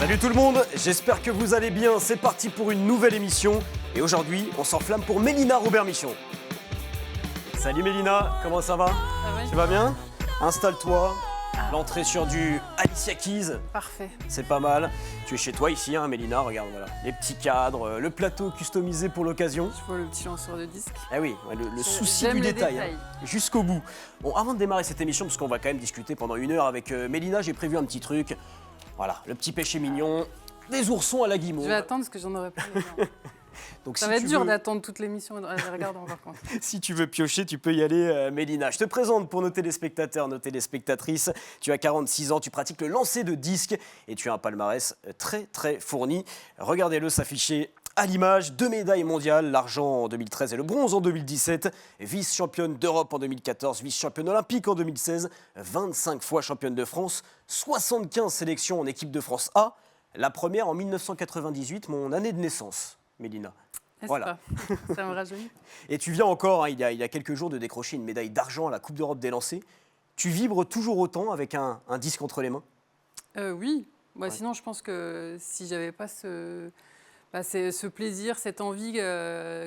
Salut tout le monde, j'espère que vous allez bien. C'est parti pour une nouvelle émission. Et aujourd'hui, on s'enflamme pour Mélina Robert-Michon. Salut Mélina, comment ça va? Tu vas bien? Installe-toi. L'entrée sur du Alicia Keys. Parfait. C'est pas mal. Tu es chez toi ici, hein, Mélina, regarde, voilà. Les petits cadres, le plateau customisé pour l'occasion. Je vois le petit lanceur de disque. Ah oui, le souci du détail, hein, jusqu'au bout. Bon, avant de démarrer cette émission, parce qu'on va quand même discuter pendant 1 heure avec Mélina, j'ai prévu un petit truc. Voilà, le petit péché mignon, des oursons à la guimauve. Je vais attendre parce que j'en aurai pas les gens. Donc, ça va être dur d'attendre toute l'émission. Regardons par contre. Si tu veux piocher, tu peux y aller, Mélina. Je te présente pour nos téléspectateurs, nos téléspectatrices. Tu as 46 ans, tu pratiques le lancer de disques et tu as un palmarès très très fourni. Regardez-le s'afficher à l'image. 2 médailles mondiales, l'argent en 2013 et le bronze en 2017. Vice-championne d'Europe en 2014, vice-championne olympique en 2016. 25 fois championne de France, 75 sélections en équipe de France A. La première en 1998, mon année de naissance, Mélina. Voilà. Ça me rajeunit. Et tu viens encore, hein, il y a quelques jours, de décrocher une médaille d'argent à la Coupe d'Europe des lancers. Tu vibres toujours autant avec un disque entre les mains? Oui. Bah, ouais. Sinon, je pense que si j'avais pas ce plaisir, cette envie,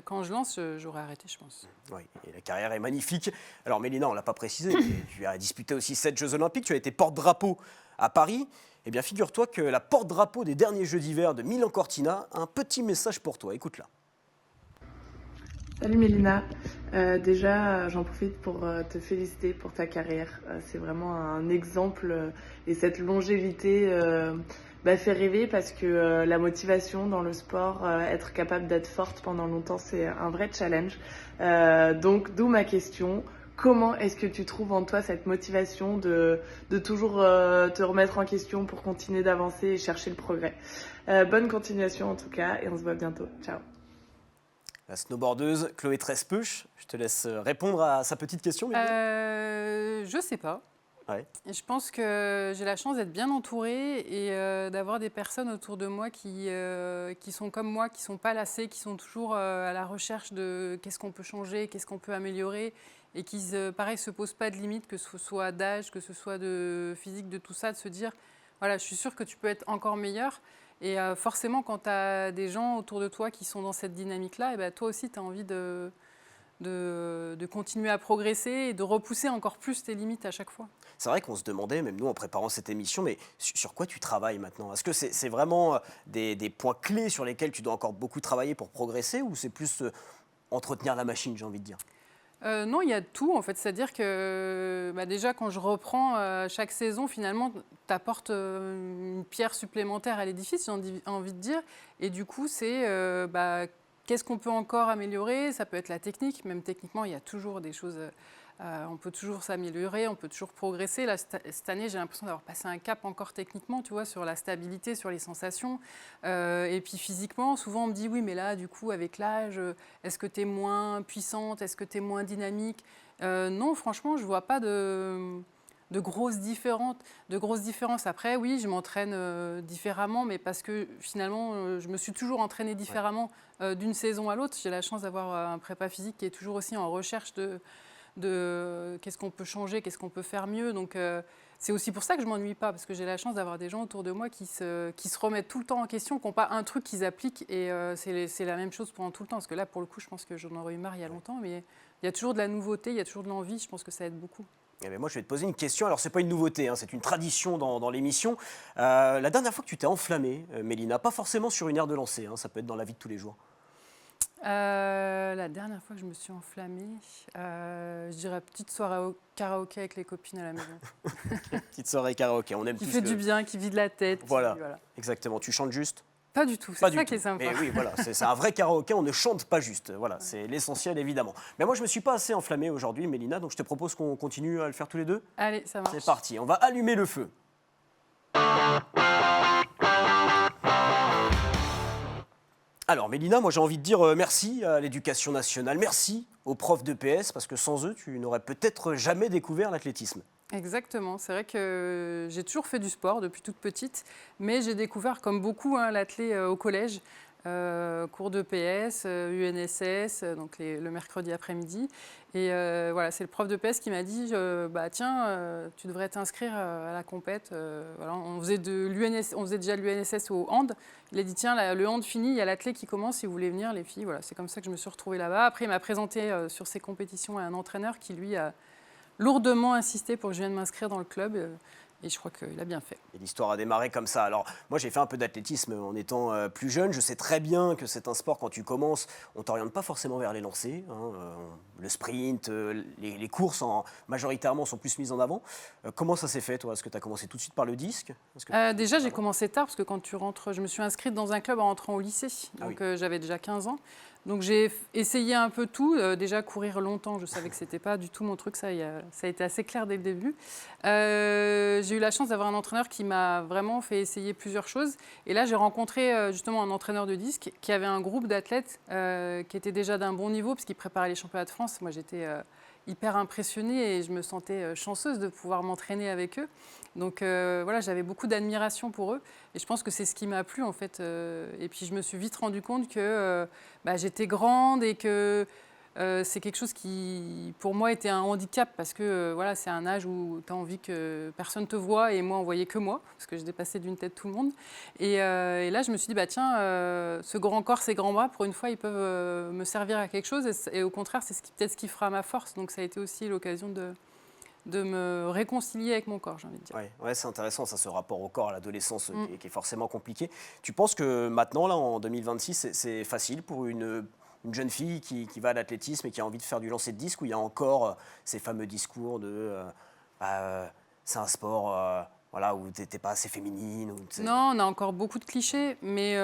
quand je lance, j'aurais arrêté, je pense. Oui, et la carrière est magnifique. Alors Mélina, on ne l'a pas précisé, mais tu as disputé aussi 7 Jeux Olympiques, tu as été porte-drapeau à Paris. Eh bien, figure-toi que la porte-drapeau des derniers Jeux d'hiver de Milan-Cortina a un petit message pour toi. Écoute-la. Salut Mélina, déjà j'en profite pour te féliciter pour ta carrière. C'est vraiment un exemple et cette longévité fait rêver parce que la motivation dans le sport, être capable d'être forte pendant longtemps, c'est un vrai challenge. Donc d'où ma question. Comment est-ce que tu trouves en toi cette motivation de toujours te remettre en question pour continuer d'avancer et chercher le progrès? Bonne continuation en tout cas et on se voit bientôt. Ciao. La snowboardeuse Chloé Trespeuch, je te laisse répondre à sa petite question. Je sais pas. Ouais. Je pense que j'ai la chance d'être bien entourée et d'avoir des personnes autour de moi qui sont comme moi, qui ne sont pas lassées, qui sont toujours à la recherche de qu'est-ce qu'on peut changer, qu'est-ce qu'on peut améliorer et qui, pareil, ne se posent pas de limites, que ce soit d'âge, que ce soit de physique, de tout ça, de se dire, voilà, je suis sûre que tu peux être encore meilleur. Et forcément, quand tu as des gens autour de toi qui sont dans cette dynamique-là, et ben, toi aussi, tu as envie de continuer à progresser et de repousser encore plus tes limites à chaque fois. C'est vrai qu'on se demandait, même nous en préparant cette émission, mais sur quoi tu travailles maintenant? Est-ce que c'est vraiment des points clés sur lesquels tu dois encore beaucoup travailler pour progresser ou c'est plus entretenir la machine, j'ai envie de dire? Non, il y a tout en fait. C'est-à-dire que déjà quand je reprends chaque saison, finalement, tu apportes une pierre supplémentaire à l'édifice, j'ai envie de dire. Et du coup, c'est qu'est-ce qu'on peut encore améliorer? Ça peut être la technique. Même techniquement, il y a toujours des choses... on peut toujours s'améliorer, on peut toujours progresser. Là, cette année, j'ai l'impression d'avoir passé un cap encore techniquement, tu vois, sur la stabilité, sur les sensations. Et puis physiquement, souvent on me dit, oui, mais là, du coup, avec l'âge, est-ce que tu es moins puissante? Est-ce que tu es moins dynamique? Non, franchement, je ne vois pas de grosses différences. Après, oui, je m'entraîne différemment, mais parce que finalement, je me suis toujours entraînée différemment d'une saison à l'autre. J'ai la chance d'avoir un prépa physique qui est toujours aussi en recherche de qu'est-ce qu'on peut changer, qu'est-ce qu'on peut faire mieux. Donc, c'est aussi pour ça que je ne m'ennuie pas, parce que j'ai la chance d'avoir des gens autour de moi qui se remettent tout le temps en question, qui n'ont pas un truc qu'ils appliquent, et c'est la même chose pendant tout le temps. Parce que là, pour le coup, je pense que j'en aurais eu marre il y a longtemps, mais il y a toujours de la nouveauté, il y a toujours de l'envie, je pense que ça aide beaucoup. Eh bien, moi, je vais te poser une question. Alors, ce n'est pas une nouveauté, hein, c'est une tradition dans l'émission. La dernière fois que tu t'es enflammée, Mélina, pas forcément sur une aire de lancer, hein, ça peut être dans la vie de tous les jours. La dernière fois que je me suis enflammée, je dirais petite soirée au karaoké avec les copines à la maison. Petite soirée karaoké, on aime qui tous fait du bien, qui vide la tête. Voilà, exactement. Tu chantes juste? Pas du tout, c'est ça qui est sympa. Mais oui, voilà, c'est un vrai karaoké, on ne chante pas juste. Voilà, c'est l'essentiel évidemment. Mais moi, je ne me suis pas assez enflammé aujourd'hui, Mélina, donc je te propose qu'on continue à le faire tous les deux. Allez, ça marche. C'est parti, on va allumer le feu. Alors Mélina, moi j'ai envie de dire merci à l'Éducation nationale, merci aux profs de PS, parce que sans eux, tu n'aurais peut-être jamais découvert l'athlétisme. Exactement, c'est vrai que j'ai toujours fait du sport depuis toute petite, mais j'ai découvert comme beaucoup l'athlé au collège. cours de PS, UNSS, donc le mercredi après-midi. Et voilà, c'est le prof de PS qui m'a dit bah, tiens, tu devrais t'inscrire à la compète. Voilà, on faisait déjà l'UNSS au hand. Il a dit tiens, le hand fini, il y a l'athlé qui commence, si vous voulez venir, les filles. Voilà, c'est comme ça que je me suis retrouvée là-bas. Après, il m'a présenté sur ces compétitions à un entraîneur qui, lui, a lourdement insisté pour que je vienne m'inscrire dans le club. Et je crois qu'il a bien fait. Et l'histoire a démarré comme ça. Alors, moi, j'ai fait un peu d'athlétisme en étant plus jeune. Je sais très bien que c'est un sport, quand tu commences, on ne t'oriente pas forcément vers les lancers. Le sprint, les courses, majoritairement, sont plus mises en avant. Comment ça s'est fait, toi? Est-ce que tu as commencé tout de suite par le disque? Déjà, j'ai commencé tard, parce que quand tu rentres, je me suis inscrite dans un club en rentrant au lycée. Donc, j'avais déjà 15 ans. Donc, j'ai essayé un peu tout. Déjà, courir longtemps, je savais que ce n'était pas du tout mon truc. Ça a été assez clair dès le début. J'ai eu la chance d'avoir un entraîneur qui m'a vraiment fait essayer plusieurs choses. Et là, j'ai rencontré justement un entraîneur de disque qui avait un groupe d'athlètes qui était déjà d'un bon niveau, parce qu'il préparait les championnats de France. Moi, j'étais hyper impressionnée et je me sentais chanceuse de pouvoir m'entraîner avec eux. Donc voilà, j'avais beaucoup d'admiration pour eux et je pense que c'est ce qui m'a plu en fait. Et puis je me suis vite rendu compte que j'étais grande et que c'est quelque chose qui pour moi était un handicap parce que voilà, c'est un âge où tu as envie que personne te voie et moi on voyait que moi parce que je dépassais d'une tête tout le monde. Et là je me suis dit tiens, ce grand corps, ces grands bras, pour une fois ils peuvent me servir à quelque chose et au contraire c'est peut-être ce qui fera ma force. Donc ça a été aussi l'occasion de me réconcilier avec mon corps, j'ai envie de dire. Ouais, c'est intéressant, ça, ce rapport au corps à l'adolescence qui est forcément compliqué. Tu penses que maintenant, là, en 2026, c'est facile pour une jeune fille qui va à l'athlétisme et qui a envie de faire du lancer de disque, où il y a encore ces fameux discours de c'est un sport voilà, où tu n'es pas assez féminine Non, on a encore beaucoup de clichés, mais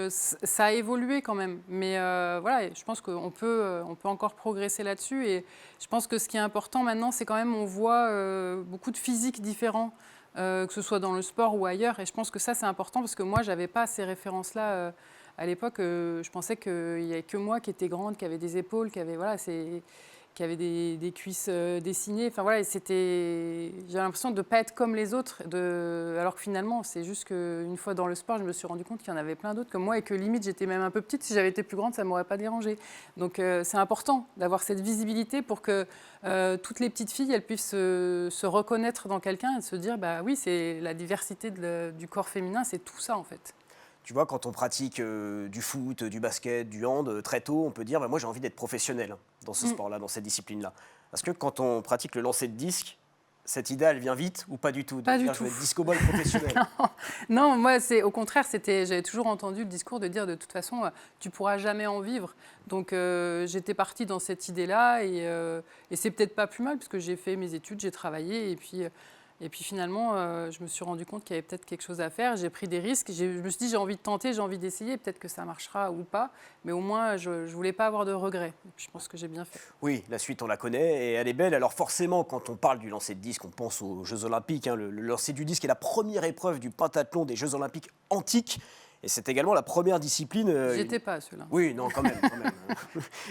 ça a évolué quand même. Mais voilà, je pense qu'on peut encore progresser là-dessus. Et je pense que ce qui est important maintenant, c'est quand même on voit beaucoup de physiques différents, que ce soit dans le sport ou ailleurs. Et je pense que ça, c'est important parce que moi, je n'avais pas ces références-là. À l'époque, je pensais qu'il n'y avait que moi qui étais grande, qui avait des épaules, qui avait des cuisses dessinées. Enfin voilà, j'ai l'impression de ne pas être comme les autres. Alors que finalement, c'est juste qu'une fois dans le sport, je me suis rendu compte qu'il y en avait plein d'autres comme moi et que limite, j'étais même un peu petite. Si j'avais été plus grande, ça ne m'aurait pas dérangée. Donc c'est important d'avoir cette visibilité pour que toutes les petites filles, elles puissent se reconnaître dans quelqu'un et se dire, oui, c'est la diversité du corps féminin, c'est tout ça en fait. Tu vois, quand on pratique du foot, du basket, du hand, très tôt, on peut dire moi j'ai envie d'être professionnel dans ce sport-là, dans cette discipline-là. Parce que quand on pratique le lancer de disque, cette idée, elle vient vite ou pas du tout? Pas du tout. Je vais être disco-ball professionnel. Non, moi, au contraire, j'avais toujours entendu le discours de dire de toute façon, tu ne pourras jamais en vivre. Donc, j'étais partie dans cette idée-là et c'est peut-être pas plus mal parce que j'ai fait mes études, j'ai travaillé et puis finalement, je me suis rendu compte qu'il y avait peut-être quelque chose à faire. J'ai pris des risques. Je me suis dit, j'ai envie de tenter, j'ai envie d'essayer. Peut-être que ça marchera ou pas. Mais au moins, je ne voulais pas avoir de regrets. Et puis, je pense que j'ai bien fait. Oui, la suite, on la connaît et elle est belle. Alors forcément, quand on parle du lancer de disque, on pense aux Jeux Olympiques. Le lancer du disque est la première épreuve du pentathlon des Jeux Olympiques antiques. Et c'est également la première discipline... J'y étais pas, celui-là. Oui, non, quand même.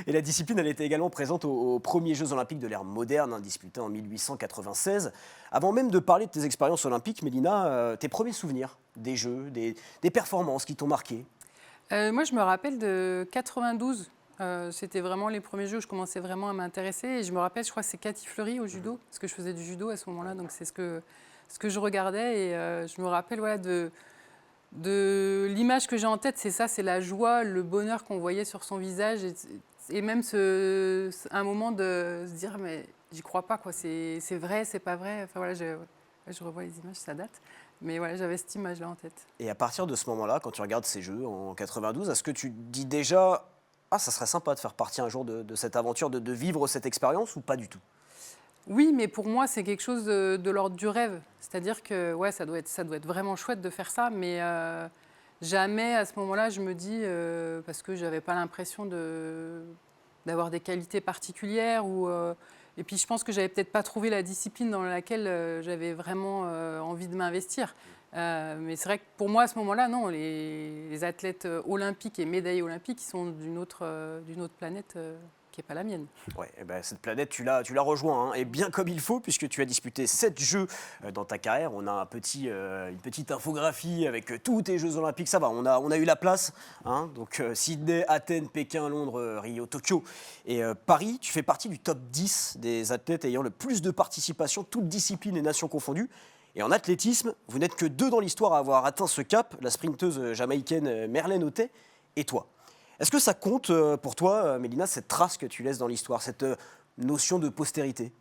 Et la discipline, elle était également présente aux premiers Jeux Olympiques de l'ère moderne, disputés en 1896. Avant même de parler de tes expériences olympiques, Mélina, tes premiers souvenirs des Jeux, des performances qui t'ont marqué? Moi, je me rappelle de 92. C'était vraiment les premiers Jeux où je commençais vraiment à m'intéresser. Et je me rappelle, je crois que c'est Cathy Fleury au judo, parce que je faisais du judo à ce moment-là. Donc, c'est ce que je regardais. Et je me rappelle de l'image que j'ai en tête, c'est ça, c'est la joie, le bonheur qu'on voyait sur son visage et même un moment de se dire mais j'y crois pas quoi, c'est vrai, c'est pas vrai. Enfin voilà, je revois les images, ça date, mais voilà, j'avais cette image-là en tête. Et à partir de ce moment-là, quand tu regardes ces Jeux en 92, est-ce que tu te dis déjà ça serait sympa de faire partie un jour de cette aventure, de vivre cette expérience ou pas du tout? Oui, mais pour moi, c'est quelque chose de l'ordre du rêve. C'est-à-dire que ouais, ça doit être vraiment chouette de faire ça, mais jamais à ce moment-là, je me dis, parce que je n'avais pas l'impression d'avoir des qualités particulières. Et puis, je pense que je n'avais peut-être pas trouvé la discipline dans laquelle j'avais vraiment envie de m'investir. Mais c'est vrai que pour moi, à ce moment-là, non, les athlètes olympiques et médaillés olympiques, ils sont d'une autre planète. qui n'est pas la mienne. Ouais, eh ben, cette planète, tu l'as rejoint, hein, et bien comme il faut, puisque tu as disputé 7 Jeux dans ta carrière. On a une petite infographie avec tous tes Jeux Olympiques. Ça va, on a eu la place. Hein, donc Sydney, Athènes, Pékin, Londres, Rio, Tokyo et Paris. Tu fais partie du top 10 des athlètes ayant le plus de participation, toutes disciplines et nations confondues. Et en athlétisme, vous n'êtes que 2 dans l'histoire à avoir atteint ce cap, la sprinteuse jamaïcaine Merlène Ottey et toi. Est-ce que ça compte pour toi, Mélina, cette trace que tu laisses dans l'histoire, cette notion de postérité?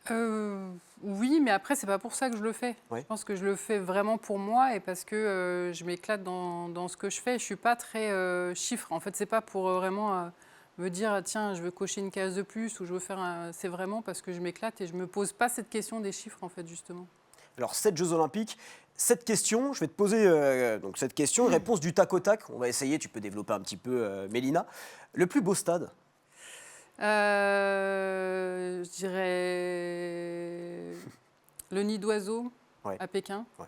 Oui, mais après, c'est pas pour ça que je le fais. Ouais. Je pense que je le fais vraiment pour moi et parce que je m'éclate dans ce que je fais. Je suis pas très chiffre. En fait, c'est pas pour vraiment me dire tiens, je veux cocher une case de plus ou je veux faire un. C'est vraiment parce que je m'éclate et je me pose pas cette question des chiffres, en fait, justement. Alors, 7 Jeux Olympiques, cette question, je vais te poser donc cette question, réponse du tac au tac. On va essayer, tu peux développer un petit peu, Mélina. Le plus beau stade? Je dirais le nid d'oiseau Ouais. à Pékin. Ouais.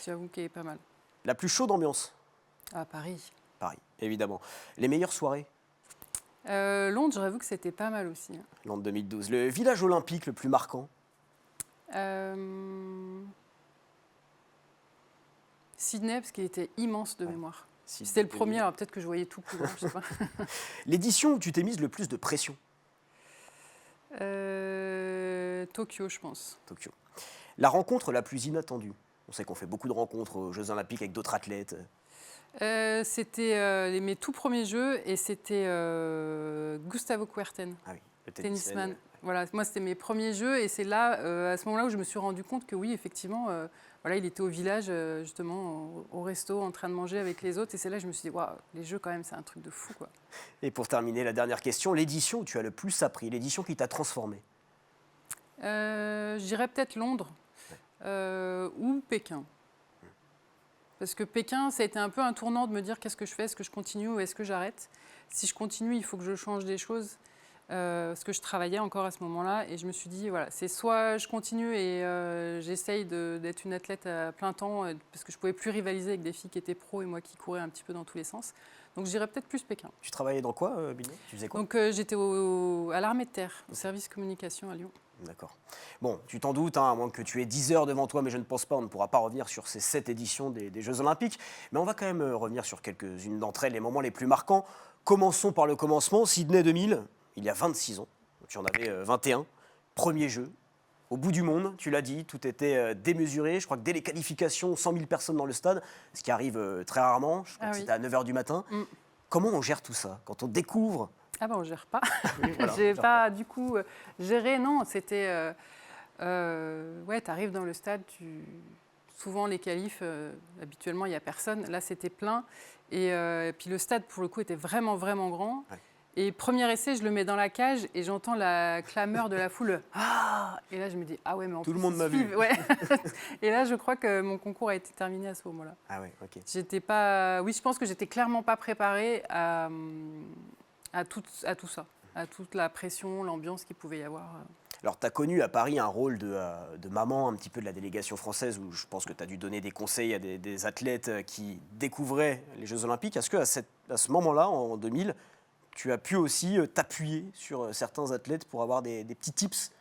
J'avoue qu'il est pas mal. La plus chaude ambiance? À Paris. Paris, évidemment. Les meilleures soirées? Londres, j'avoue que c'était pas mal aussi. Londres 2012. Le village olympique le plus marquant? Sydney, parce qu'il était immense de mémoire. Sydney C'était le 2012. premier, alors peut-être que je voyais tout plus loin, je sais pas. L'édition où tu t'es mise le plus de pression? Tokyo, je pense. Tokyo. La rencontre la plus inattendue? On sait qu'on fait beaucoup de rencontres aux Jeux Olympiques avec d'autres athlètes. C'était mes tout premiers jeux et c'était Gustavo Kuerten, Ah oui, le tennisman. Voilà, moi c'était mes premiers jeux et c'est là, à ce moment-là, où je me suis rendu compte que oui, effectivement, voilà, il était au village, justement, au resto, en train de manger avec les autres. Et c'est là que je me suis dit, waouh, les jeux quand même, c'est un truc de fou, quoi. Et pour terminer, la dernière question, l'édition où tu as le plus appris, l'édition qui t'a transformé? Je dirais peut-être Londres ou Pékin. Parce que Pékin, ça a été un peu un tournant de me dire qu'est-ce que je fais, est-ce que je continue ou est-ce que j'arrête? Si je continue, il faut que je change des choses. Parce que je travaillais encore à ce moment-là et je me suis dit, voilà, c'est soit je continue et j'essaye d'être une athlète à plein temps parce que je ne pouvais plus rivaliser avec des filles qui étaient pros et moi qui courais un petit peu dans tous les sens. Donc je dirais peut-être plus Pékin. Tu travaillais dans quoi, Binet? Tu faisais quoi? Donc j'étais à l'armée de terre, au service communication à Lyon. D'accord. Bon, tu t'en doutes, hein, à moins que tu aies 10 heures devant toi, mais je ne pense pas, on ne pourra pas revenir sur ces 7 éditions des Jeux Olympiques. Mais on va quand même revenir sur quelques-unes d'entre elles, les moments les plus marquants. Commençons par le commencement. Sydney 2000, il y a 26 ans. Tu en avais 21. Premier jeu. Au bout du monde, tu l'as dit, tout était démesuré. Je crois que dès les qualifications, 100 000 personnes dans le stade, ce qui arrive très rarement. Je crois que c'était à 9 h du matin. Comment on gère tout ça quand on découvre? Ah ben on ne gère pas. Oui, voilà, J'ai pas du coup géré, non. C'était, ouais, tu arrives dans le stade, souvent les qualifs, habituellement il n'y a personne. Là c'était plein. Et puis le stade pour le coup était vraiment, vraiment grand. Ouais. Et premier essai, je le mets dans la cage et j'entends la clameur de la foule. Ah! Et là je me dis, ah ouais, mais en Tout plus, le monde ils m'a vu. suivent. Ouais. Et là je crois que mon concours a été terminé à ce moment-là. Ah ouais, ok. J'étais pas, oui, je pense que j'étais clairement pas préparée à tout ça, à toute la pression, l'ambiance qu'il pouvait y avoir. Alors, tu as connu à Paris un rôle de maman un petit peu de la délégation française où je pense que tu as dû donner des conseils à des athlètes qui découvraient les Jeux Olympiques. Est-ce qu'à ce moment-là, en 2000, tu as pu aussi t'appuyer sur certains athlètes pour avoir des petits tips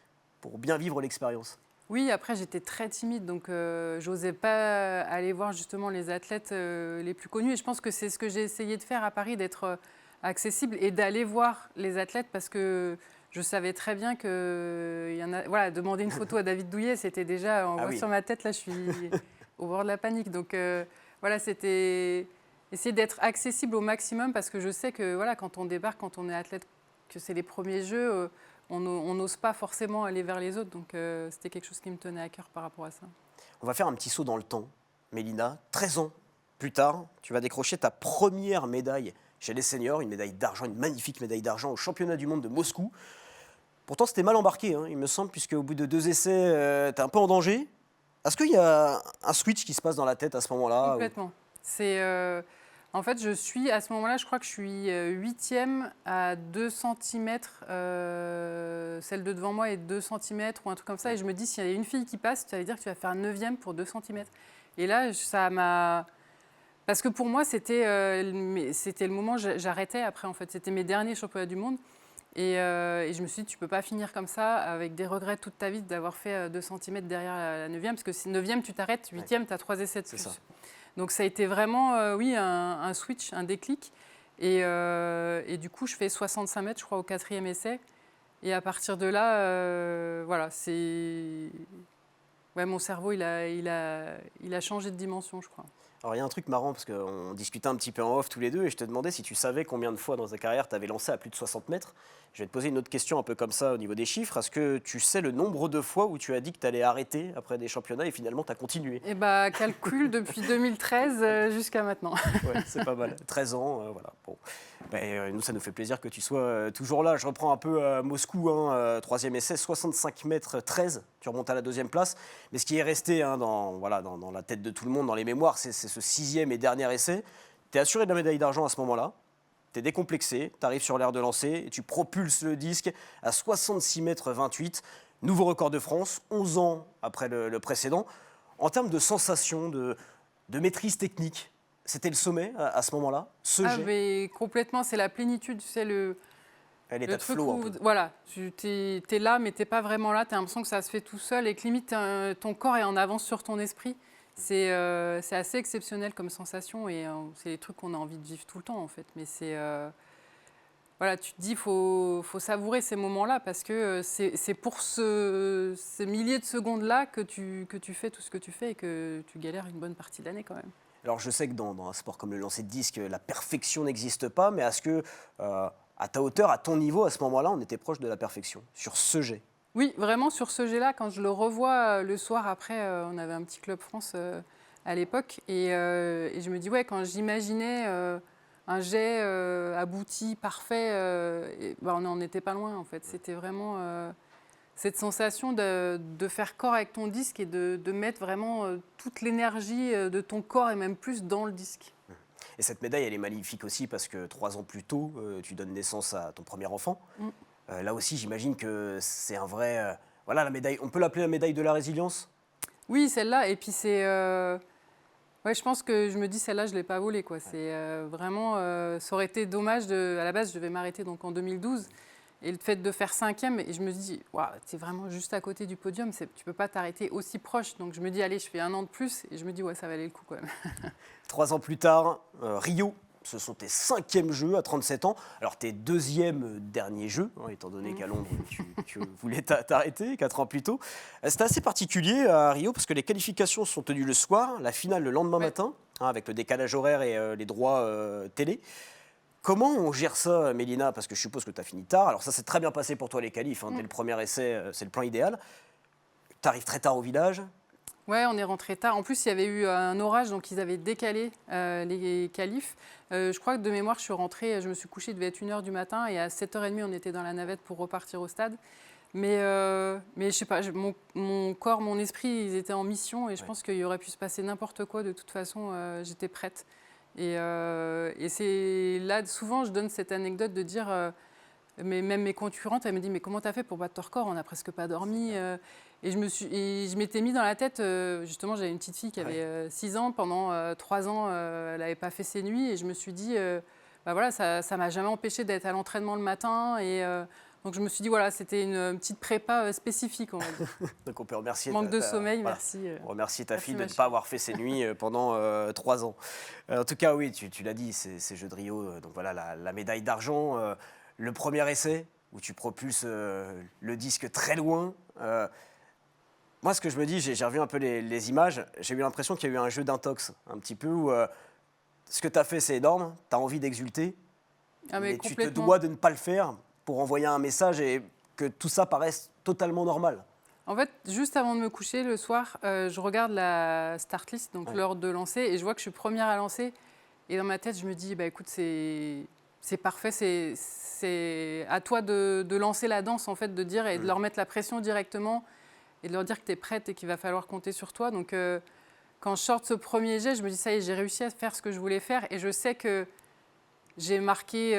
pour bien vivre l'expérience? Oui, après j'étais très timide, donc j'osais pas aller voir justement les athlètes les plus connus. Et je pense que c'est ce que j'ai essayé de faire à Paris, d'être accessible et d'aller voir les athlètes parce que je savais très bien que y en a, voilà, demander une photo à David Douillet, c'était déjà, on voit sur ma tête, là je suis au bord de la panique. Donc voilà, c'était essayer d'être accessible au maximum parce que je sais que voilà, quand on débarque, quand on est athlète, que c'est les premiers jeux, on n'ose pas forcément aller vers les autres. Donc c'était quelque chose qui me tenait à cœur par rapport à ça. On va faire un petit saut dans le temps. Mélina, 13 ans plus tard, tu vas décrocher ta première médaille chez les seniors, une médaille d'argent, une magnifique médaille d'argent au championnat du monde de Moscou. Pourtant, c'était mal embarqué, hein, il me semble, puisque au bout de 2 essais, tu es un peu en danger. Est-ce qu'il y a un switch qui se passe dans la tête à ce moment-là? Complètement. C'est, en fait, je suis, à ce moment-là, je crois que je suis 8e à 2 cm. Celle de devant moi est 2 cm ou un truc comme ça. Et je me dis, s'il y a une fille qui passe, ça veut dire que tu vas faire 9e pour 2 cm. Et là, ça m'a... Parce que pour moi, c'était le moment où j'arrêtais après, en fait. C'était mes derniers championnats du monde. Et je me suis dit, tu ne peux pas finir comme ça, avec des regrets toute ta vie d'avoir fait 2 cm derrière la 9e, parce que si 9e, tu t'arrêtes, 8e, tu as 3 essais de plus. Ça. Donc ça a été vraiment, oui, un switch, un déclic. Et du coup, je fais 65 mètres, je crois, au 4e essai. Et à partir de là, voilà, c'est... Ouais, mon cerveau, il a changé de dimension, je crois. Alors, il y a un truc marrant, parce qu'on discutait un petit peu en off tous les deux, et je te demandais si tu savais combien de fois dans ta carrière tu avais lancé à plus de 60 mètres. Je vais te poser une autre question un peu comme ça au niveau des chiffres. Est-ce que tu sais le nombre de fois où tu as dit que tu allais arrêter après des championnats et finalement tu as continué? Eh bien, calcul depuis 2013 jusqu'à maintenant. Ouais, c'est pas mal. 13 ans, voilà. Bon. Nous, ça nous fait plaisir que tu sois toujours là. Je reprends un peu Moscou, 3e essai, 65 mètres 13. Tu remontes à la 2e place. Mais ce qui est resté dans la tête de tout le monde, dans les mémoires, c'est ce 6e et dernier essai. Tu es assuré de la médaille d'argent à ce moment-là. Tu es décomplexé, tu arrives sur l'aire de lancer et tu propulses le disque à 66 mètres 28. Nouveau record de France, 11 ans après le précédent. En termes de sensation, de maîtrise technique, c'était le sommet à ce moment-là, ce jet. Mais complètement, c'est la plénitude, tu sais, Elle est le à truc flot un où, peu. voilà, tu es là, mais tu n'es pas vraiment là, tu as l'impression que ça se fait tout seul et que limite, ton corps est en avance sur ton esprit. C'est assez exceptionnel comme sensation et c'est des trucs qu'on a envie de vivre tout le temps, en fait. Mais c'est... voilà, tu te dis, il faut savourer ces moments-là parce que c'est pour ces milliers de secondes-là que tu fais tout ce que tu fais et que tu galères une bonne partie de l'année quand même. Alors je sais que dans un sport comme le lancer de disque, la perfection n'existe pas, mais est-ce que, à ta hauteur, à ton niveau, à ce moment-là, on était proche de la perfection sur ce jet? Oui, vraiment sur ce jet-là, quand je le revois le soir après, on avait un petit Club France à l'époque, et je me dis, ouais, quand j'imaginais un jet abouti, parfait, on n'en était pas loin en fait. C'était vraiment cette sensation de faire corps avec ton disque et de mettre vraiment toute l'énergie de ton corps et même plus dans le disque. Et cette médaille, elle est magnifique aussi parce que 3 ans plus tôt, tu donnes naissance à ton premier enfant. Là aussi, j'imagine que c'est un vrai... voilà, la médaille, on peut l'appeler la médaille de la résilience? Oui, celle-là. Et puis c'est... ouais, je pense que je me dis, celle-là, je ne l'ai pas volée, quoi. C'est vraiment... ça aurait été dommage. À la base, je devais m'arrêter donc, en 2012. Et le fait de faire 5e, et je me dis, tu es vraiment juste à côté du podium. Tu ne peux pas t'arrêter aussi proche. Donc je me dis, allez, je fais 1 an de plus. Et je me dis, ouais, ça valait le coup quand même. 3 ans plus tard, Rio. Ce sont tes 5e jeux à 37 ans. Alors, tes 2e derniers jeux, étant donné qu'à Londres, tu voulais t'arrêter 4 ans plus tôt. C'était assez particulier à Rio parce que les qualifications sont tenues le soir, la finale le lendemain matin, avec le décalage horaire et les droits télé. Comment on gère ça, Mélina? Parce que je suppose que tu as fini tard. Alors, ça s'est très bien passé pour toi, les qualifs. Dès le premier essai, c'est le plan idéal. Tu arrives très tard au village. Ouais, on est rentré tard. En plus, il y avait eu un orage, donc ils avaient décalé les qualifs. Je crois que de mémoire, je suis rentrée, je me suis couchée, il devait être 1h du matin, et à 7h30, on était dans la navette pour repartir au stade. Mais je sais pas, mon corps, mon esprit, ils étaient en mission, et je pense qu'il aurait pu se passer n'importe quoi. De toute façon, j'étais prête. Et c'est là, souvent, je donne cette anecdote de dire... mais même mes concurrentes, elles me disent, mais comment t'as fait pour battre ton record? On n'a presque pas dormi. Et je m'étais mis dans la tête, justement, j'avais une petite fille qui avait 6 ans. Pendant 3 ans, elle n'avait pas fait ses nuits. Et je me suis dit, voilà, ça ne m'a jamais empêché d'être à l'entraînement le matin. Et donc, je me suis dit, voilà, c'était une petite prépa spécifique, on va dire. Donc, on peut remercier... Manque de sommeil, voilà. Merci. On remercie ta fille de ne merci. pas avoir fait ses nuits pendant 3 ans. En tout cas, oui, tu l'as dit, ces Jeux de Rio, donc voilà, la médaille d'argent, le premier essai, où tu propulses le disque très loin. Moi, ce que je me dis, j'ai revu un peu les images, j'ai eu l'impression qu'il y a eu un jeu d'intox, un petit peu, où ce que tu as fait, c'est énorme, tu as envie d'exulter, mais tu te dois de ne pas le faire pour envoyer un message et que tout ça paraisse totalement normal. En fait, juste avant de me coucher le soir, je regarde la start list, donc l'heure de lancer, et je vois que je suis première à lancer. Et dans ma tête, je me dis, écoute, c'est parfait, c'est à toi de lancer la danse, en fait, de dire et de leur mettre la pression directement et de leur dire que tu es prête et qu'il va falloir compter sur toi. Donc, quand je sors de ce premier jet, je me dis, ça y est, j'ai réussi à faire ce que je voulais faire. Et je sais que j'ai marqué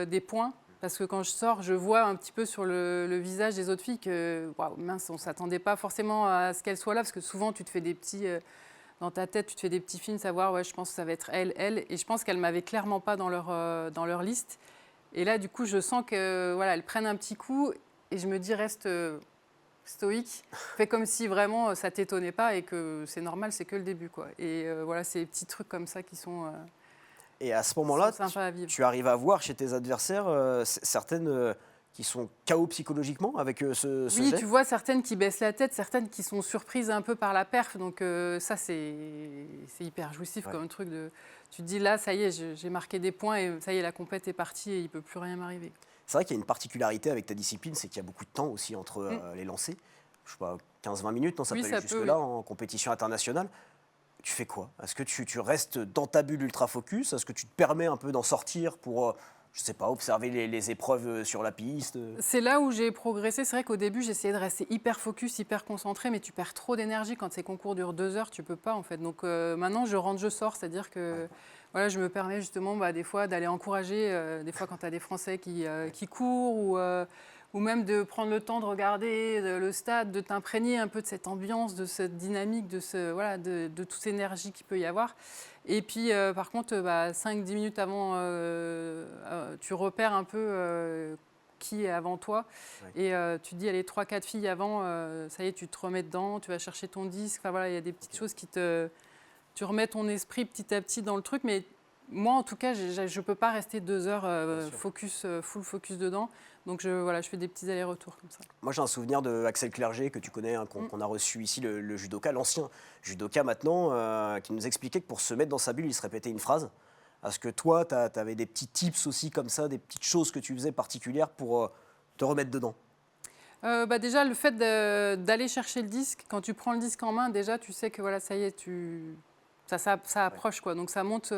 des points. Parce que quand je sors, je vois un petit peu sur le visage des autres filles que, waouh, mince, on ne s'attendait pas forcément à ce qu'elles soient là. Parce que souvent, tu te fais des petits... dans ta tête, tu te fais des petits films, savoir, ouais, je pense que ça va être elle. Et je pense qu'elles ne m'avaient clairement pas dans leur liste. Et là, du coup, je sens que voilà, elles prennent un petit coup et je me dis reste stoïque, fais comme si vraiment ça t'étonnait pas et que c'est normal, c'est que le début, quoi. Et voilà, c'est des petits trucs comme ça qui sont Et à ce moment-là, sympas à vivre. tu arrives à voir chez tes adversaires certaines qui sont KO psychologiquement avec ce Oui, jet. tu vois certaines qui baissent la tête, certaines qui sont surprises un peu par la perf. Donc ça, c'est hyper jouissif comme truc. Tu te dis là, ça y est, j'ai marqué des points et ça y est, la compète est partie et il ne peut plus rien m'arriver. C'est vrai qu'il y a une particularité avec ta discipline, c'est qu'il y a beaucoup de temps aussi entre les lancers. Je sais pas, 15-20 minutes, non, ça Oui, peut ça aller peut, jusque-là en compétition internationale. Tu fais quoi? Est-ce que tu restes dans ta bulle ultra focus? Est-ce que tu te permets un peu d'en sortir pour, je sais pas, observer les épreuves sur la piste? C'est là où j'ai progressé. C'est vrai qu'au début, j'essayais de rester hyper focus, hyper concentré, mais tu perds trop d'énergie quand ces concours durent 2 heures, tu peux pas en fait. Donc maintenant, je rentre, je sors, c'est-à-dire que voilà, je me permets justement des fois d'aller encourager, des fois quand tu as des Français qui courent ou même de prendre le temps de regarder le stade, de t'imprégner un peu de cette ambiance, de cette dynamique, voilà, de toute cette énergie qu'il peut y avoir. Et puis, par contre, 5-10 minutes avant, tu repères un peu qui est avant toi. Ouais. Et tu te dis, allez, 3-4 filles avant, ça y est, tu te remets dedans, tu vas chercher ton disque. Enfin, voilà, il y a des petites choses qui te... Tu remets ton esprit petit à petit dans le truc, mais moi, en tout cas, je ne peux pas rester 2 heures focus, full focus dedans. Donc, voilà, je fais des petits allers-retours comme ça. Moi, j'ai un souvenir de Axel Clerget, que tu connais, hein, qu'on a reçu ici, le judoka, l'ancien judoka maintenant, qui nous expliquait que pour se mettre dans sa bulle, il se répétait une phrase. Est-ce que toi, tu avais des petits tips aussi comme ça, des petites choses que tu faisais particulières pour te remettre dedans? Déjà, le fait d'aller chercher le disque, quand tu prends le disque en main, déjà, tu sais que voilà, ça y est, ça approche, quoi. Donc, ça monte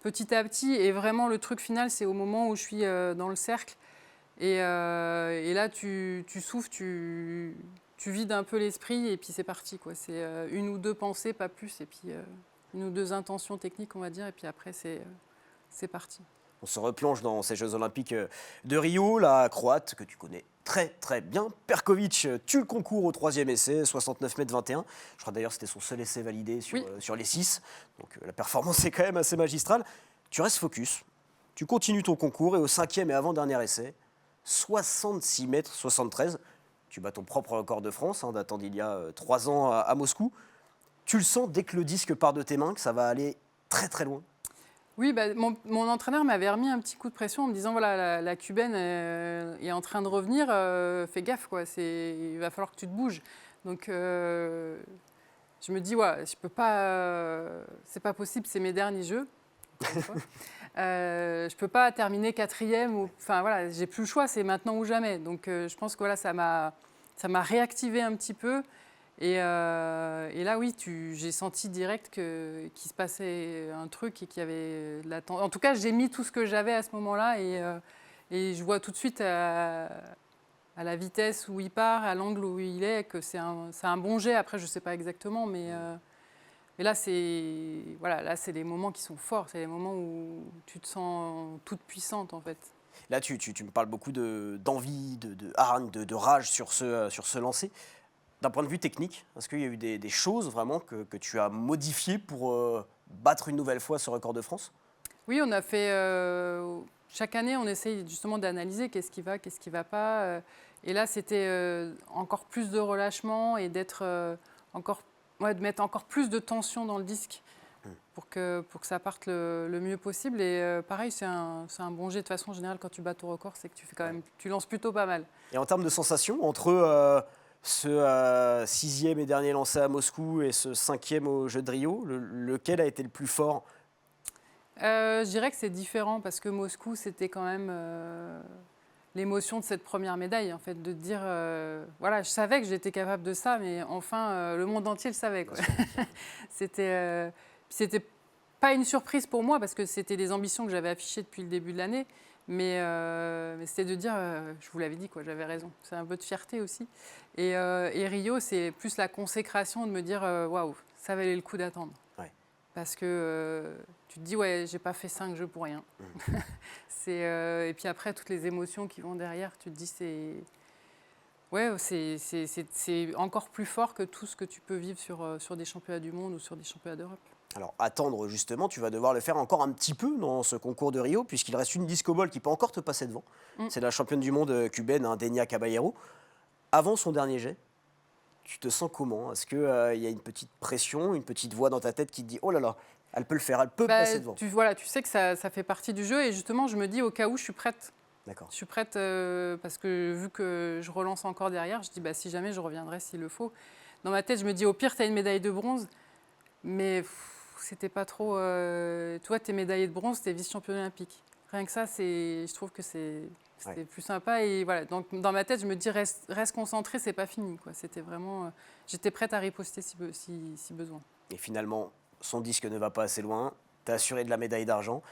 petit à petit. Et vraiment, le truc final, c'est au moment où je suis dans le cercle. Et là, tu souffles, tu vides un peu l'esprit et puis c'est parti, quoi. C'est 1 ou 2 pensées, pas plus, et puis 1 ou 2 intentions techniques, on va dire, et puis après, c'est parti. On se replonge dans ces Jeux Olympiques de Rio. La Croate, que tu connais très très bien, Perković, tue le concours au 3e essai, 69 mètres 21. Je crois d'ailleurs que c'était son seul essai validé sur les 6. Donc la performance est quand même assez magistrale. Tu restes focus, tu continues ton concours et au 5e et avant-dernier essai, 66 mètres 73. Tu bats ton propre record de France, datant d'il y a 3 ans à Moscou. Tu le sens dès que le disque part de tes mains, que ça va aller très très loin? Oui, mon entraîneur m'avait remis un petit coup de pression en me disant, voilà, la Cubaine est en train de revenir, fais gaffe, quoi, il va falloir que tu te bouges. Donc je me dis, ouais, je peux pas, c'est pas possible, c'est mes derniers jeux. Je peux pas terminer 4e, enfin voilà, j'ai plus le choix, c'est maintenant ou jamais. Donc je pense que voilà, ça m'a réactivé un petit peu. Et là, oui, j'ai senti direct qu'il se passait un truc et qu'il y avait de l'attente. En tout cas, j'ai mis tout ce que j'avais à ce moment-là et je vois tout de suite à la vitesse où il part, à l'angle où il est, que c'est un bon jet. Après, je ne sais pas exactement, mais là, c'est des moments qui sont forts. C'est des moments où tu te sens toute puissante, en fait. Là, tu me parles beaucoup d'envie, de hargne, de rage sur ce lancer. D'un point de vue technique, est-ce qu'il y a eu des choses vraiment que tu as modifiées pour battre une nouvelle fois ce record de France? Oui, on a fait... chaque année, on essaye justement d'analyser qu'est-ce qui va pas. Et là, c'était encore plus de relâchement et de mettre encore plus de tension dans le disque pour que ça parte le mieux possible. Et pareil, c'est un bon jet. De façon générale, quand tu bats ton record, c'est que tu lances plutôt pas mal. Et en termes de sensations, entre ce 6e et dernier lancé à Moscou et ce 5e au Jeux de Rio, lequel a été le plus fort? Je dirais que c'est différent parce que Moscou, c'était quand même l'émotion de cette première médaille, en fait, de dire, voilà, je savais que j'étais capable de ça, mais enfin, le monde entier le savait, quoi. C'était pas une surprise pour moi parce que c'était des ambitions que j'avais affichées depuis le début de l'année, mais c'était de dire, je vous l'avais dit, quoi, j'avais raison. C'est un peu de fierté aussi. Et Rio, c'est plus la consécration de me dire, waouh, ça valait le coup d'attendre. Ouais. Parce que tu te dis, ouais, j'ai pas fait 5 jeux pour rien. Et puis après, toutes les émotions qui vont derrière, tu te dis, Ouais, c'est encore plus fort que tout ce que tu peux vivre sur des championnats du monde ou sur des championnats d'Europe. Alors attendre justement, tu vas devoir le faire encore un petit peu dans ce concours de Rio, puisqu'il reste une disco ball qui peut encore te passer devant. C'est la championne du monde cubaine, hein, Denia Caballero. Avant son dernier jet, tu te sens comment? Est-ce qu'il y a une petite pression, une petite voix dans ta tête qui te dit « Oh là là, elle peut le faire, elle peut passer devant ». Voilà, tu sais que ça fait partie du jeu et justement, je me dis au cas où je suis prête. D'accord. Je suis prête parce que vu que je relance encore derrière, je dis si jamais je reviendrai s'il le faut. Dans ma tête, je me dis au pire, tu as une médaille de bronze, mais c'était pas trop. Toi, tu es médaillée de bronze, tu es vice-championne olympique. Rien que ça, je trouve que c'est plus sympa. Et voilà, donc dans ma tête, je me dis reste concentré, c'est pas fini. C'était vraiment. J'étais prête à riposter si besoin. Et finalement, son disque ne va pas assez loin. Tu as assuré de la médaille d'argent.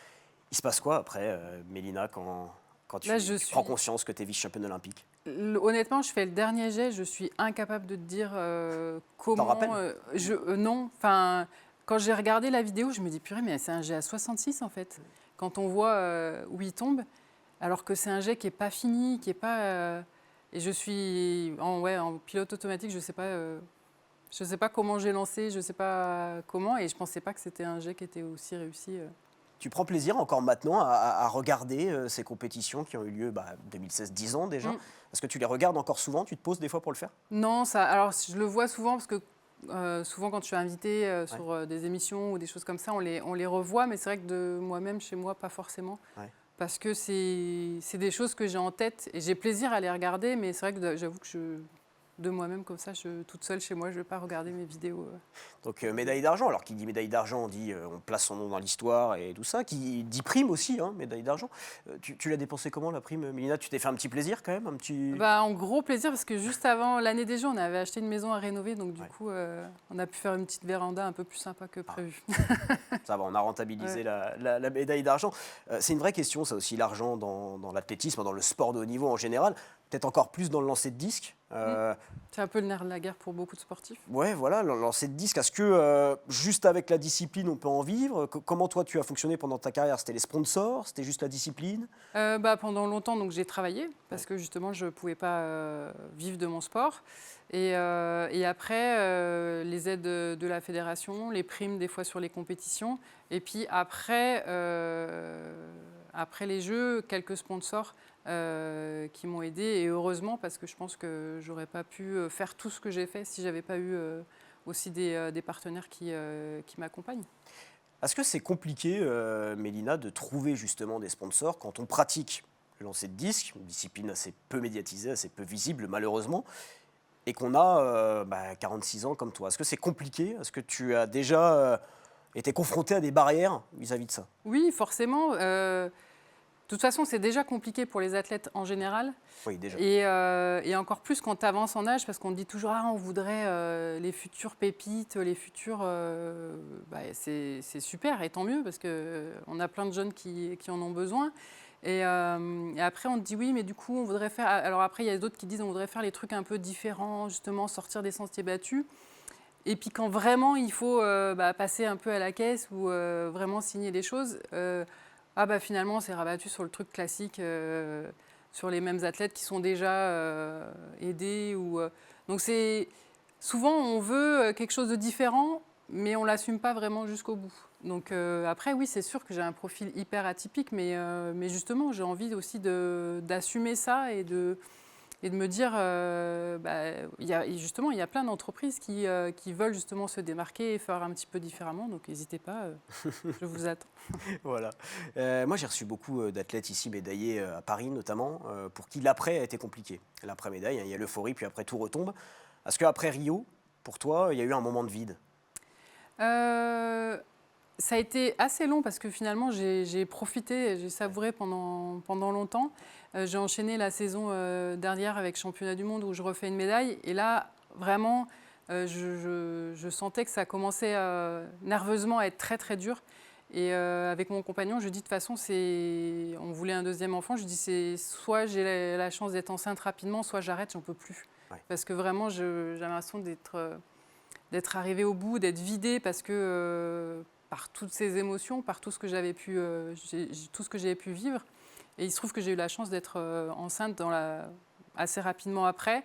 Il se passe quoi après, Mélina, quand tu prends conscience que tu es vice-championne olympique? Honnêtement, je fais le dernier jet, je suis incapable de te dire comment. T'en rappelles? Non, enfin, quand j'ai regardé la vidéo, je me dis purée, mais c'est un jet à 66 en fait. Quand on voit où il tombe, alors que c'est un jet qui est pas fini, qui est pas. Et je suis en pilote automatique, je sais pas comment j'ai lancé, je sais pas comment, et je pensais pas que c'était un jet qui était aussi réussi. Tu prends plaisir encore maintenant à regarder ces compétitions qui ont eu lieu 2016, 10 ans déjà. Est-ce que tu les regardes encore souvent? Tu te poses des fois pour le faire? Non, alors je le vois souvent parce que souvent quand je suis invitée sur des émissions ou des choses comme ça, on les revoit, mais c'est vrai que de moi-même, chez moi, pas forcément. Ouais. Parce que c'est des choses que j'ai en tête et j'ai plaisir à les regarder, mais c'est vrai que j'avoue que de moi-même comme ça, toute seule chez moi, je ne vais pas regarder mes vidéos. Donc médaille d'argent, alors qui dit médaille d'argent, on dit on place son nom dans l'histoire et tout ça, qui dit prime aussi, hein, médaille d'argent. Tu l'as dépensé comment la prime, Mélina? Tu t'es fait un petit plaisir quand même, un petit... En gros plaisir, parce que juste avant l'année des Jeux, on avait acheté une maison à rénover, donc du coup, on a pu faire une petite véranda un peu plus sympa que prévu. Ça va, on a rentabilisé la médaille d'argent. C'est une vraie question, ça aussi, l'argent dans l'athlétisme, dans le sport de haut niveau en général, peut-être encore plus dans le lancer de disque. C'est un peu le nerf de la guerre pour beaucoup de sportifs. Ouais, voilà, le lancer de disque. Est-ce que juste avec la discipline, on peut en vivre? Comment toi, tu as fonctionné pendant ta carrière? C'était les sponsors? C'était juste la discipline? Pendant longtemps, donc, j'ai travaillé parce que justement, je ne pouvais pas vivre de mon sport. Et après, les aides de la fédération, les primes des fois sur les compétitions. Et puis après les Jeux, quelques sponsors qui m'ont aidée. Et heureusement, parce que je pense que je n'aurais pas pu faire tout ce que j'ai fait si je n'avais pas eu aussi des partenaires qui m'accompagnent. Est-ce que c'est compliqué, Mélina, de trouver justement des sponsors quand on pratique le lancer de disque, une discipline assez peu médiatisée, assez peu visible malheureusement, et qu'on a 46 ans comme toi? Est-ce que c'est compliqué? Est-ce que tu as déjà été confronté à des barrières vis-à-vis de ça? Oui, forcément. De toute façon, c'est déjà compliqué pour les athlètes en général. Oui, déjà. Et encore plus quand tu avances en âge, parce qu'on dit toujours on voudrait les futures pépites, les futurs. C'est super, et tant mieux, parce qu'on a plein de jeunes qui en ont besoin. Et après, on te dit oui, mais du coup, on voudrait faire. Alors après, il y a d'autres qui disent on voudrait faire les trucs un peu différents, justement, sortir des sentiers battus. Et puis quand vraiment il faut passer un peu à la caisse ou vraiment signer les choses. Finalement, c'est rabattu sur le truc classique, sur les mêmes athlètes qui sont déjà aidés. Donc, souvent, on veut quelque chose de différent, mais on ne l'assume pas vraiment jusqu'au bout. Donc, après, oui, c'est sûr que j'ai un profil hyper atypique, mais justement, j'ai envie aussi d'assumer ça et de me dire, il y a plein d'entreprises qui veulent justement se démarquer et faire un petit peu différemment. Donc, n'hésitez pas, je vous attends. Voilà. Moi, j'ai reçu beaucoup d'athlètes ici médaillés à Paris, notamment, pour qui l'après a été compliqué. L'après-médaille, il y a l'euphorie, puis après tout retombe. Est-ce qu'après Rio, pour toi, il y a eu un moment de vide? Ça a été assez long parce que finalement, j'ai profité, j'ai savouré pendant longtemps. J'ai enchaîné la saison dernière avec Championnat du Monde où je refais une médaille. Et là, vraiment, je sentais que ça commençait nerveusement à être très, très dur. Et avec mon compagnon, je lui dis de toute façon, on voulait un deuxième enfant. Je lui dis, c'est soit j'ai la chance d'être enceinte rapidement, soit j'arrête, j'en peux plus. Ouais. Parce que vraiment, j'avais l'impression d'être arrivée au bout, d'être vidée parce que par toutes ces émotions, par tout ce que j'avais pu vivre. Et il se trouve que j'ai eu la chance d'être enceinte assez rapidement après.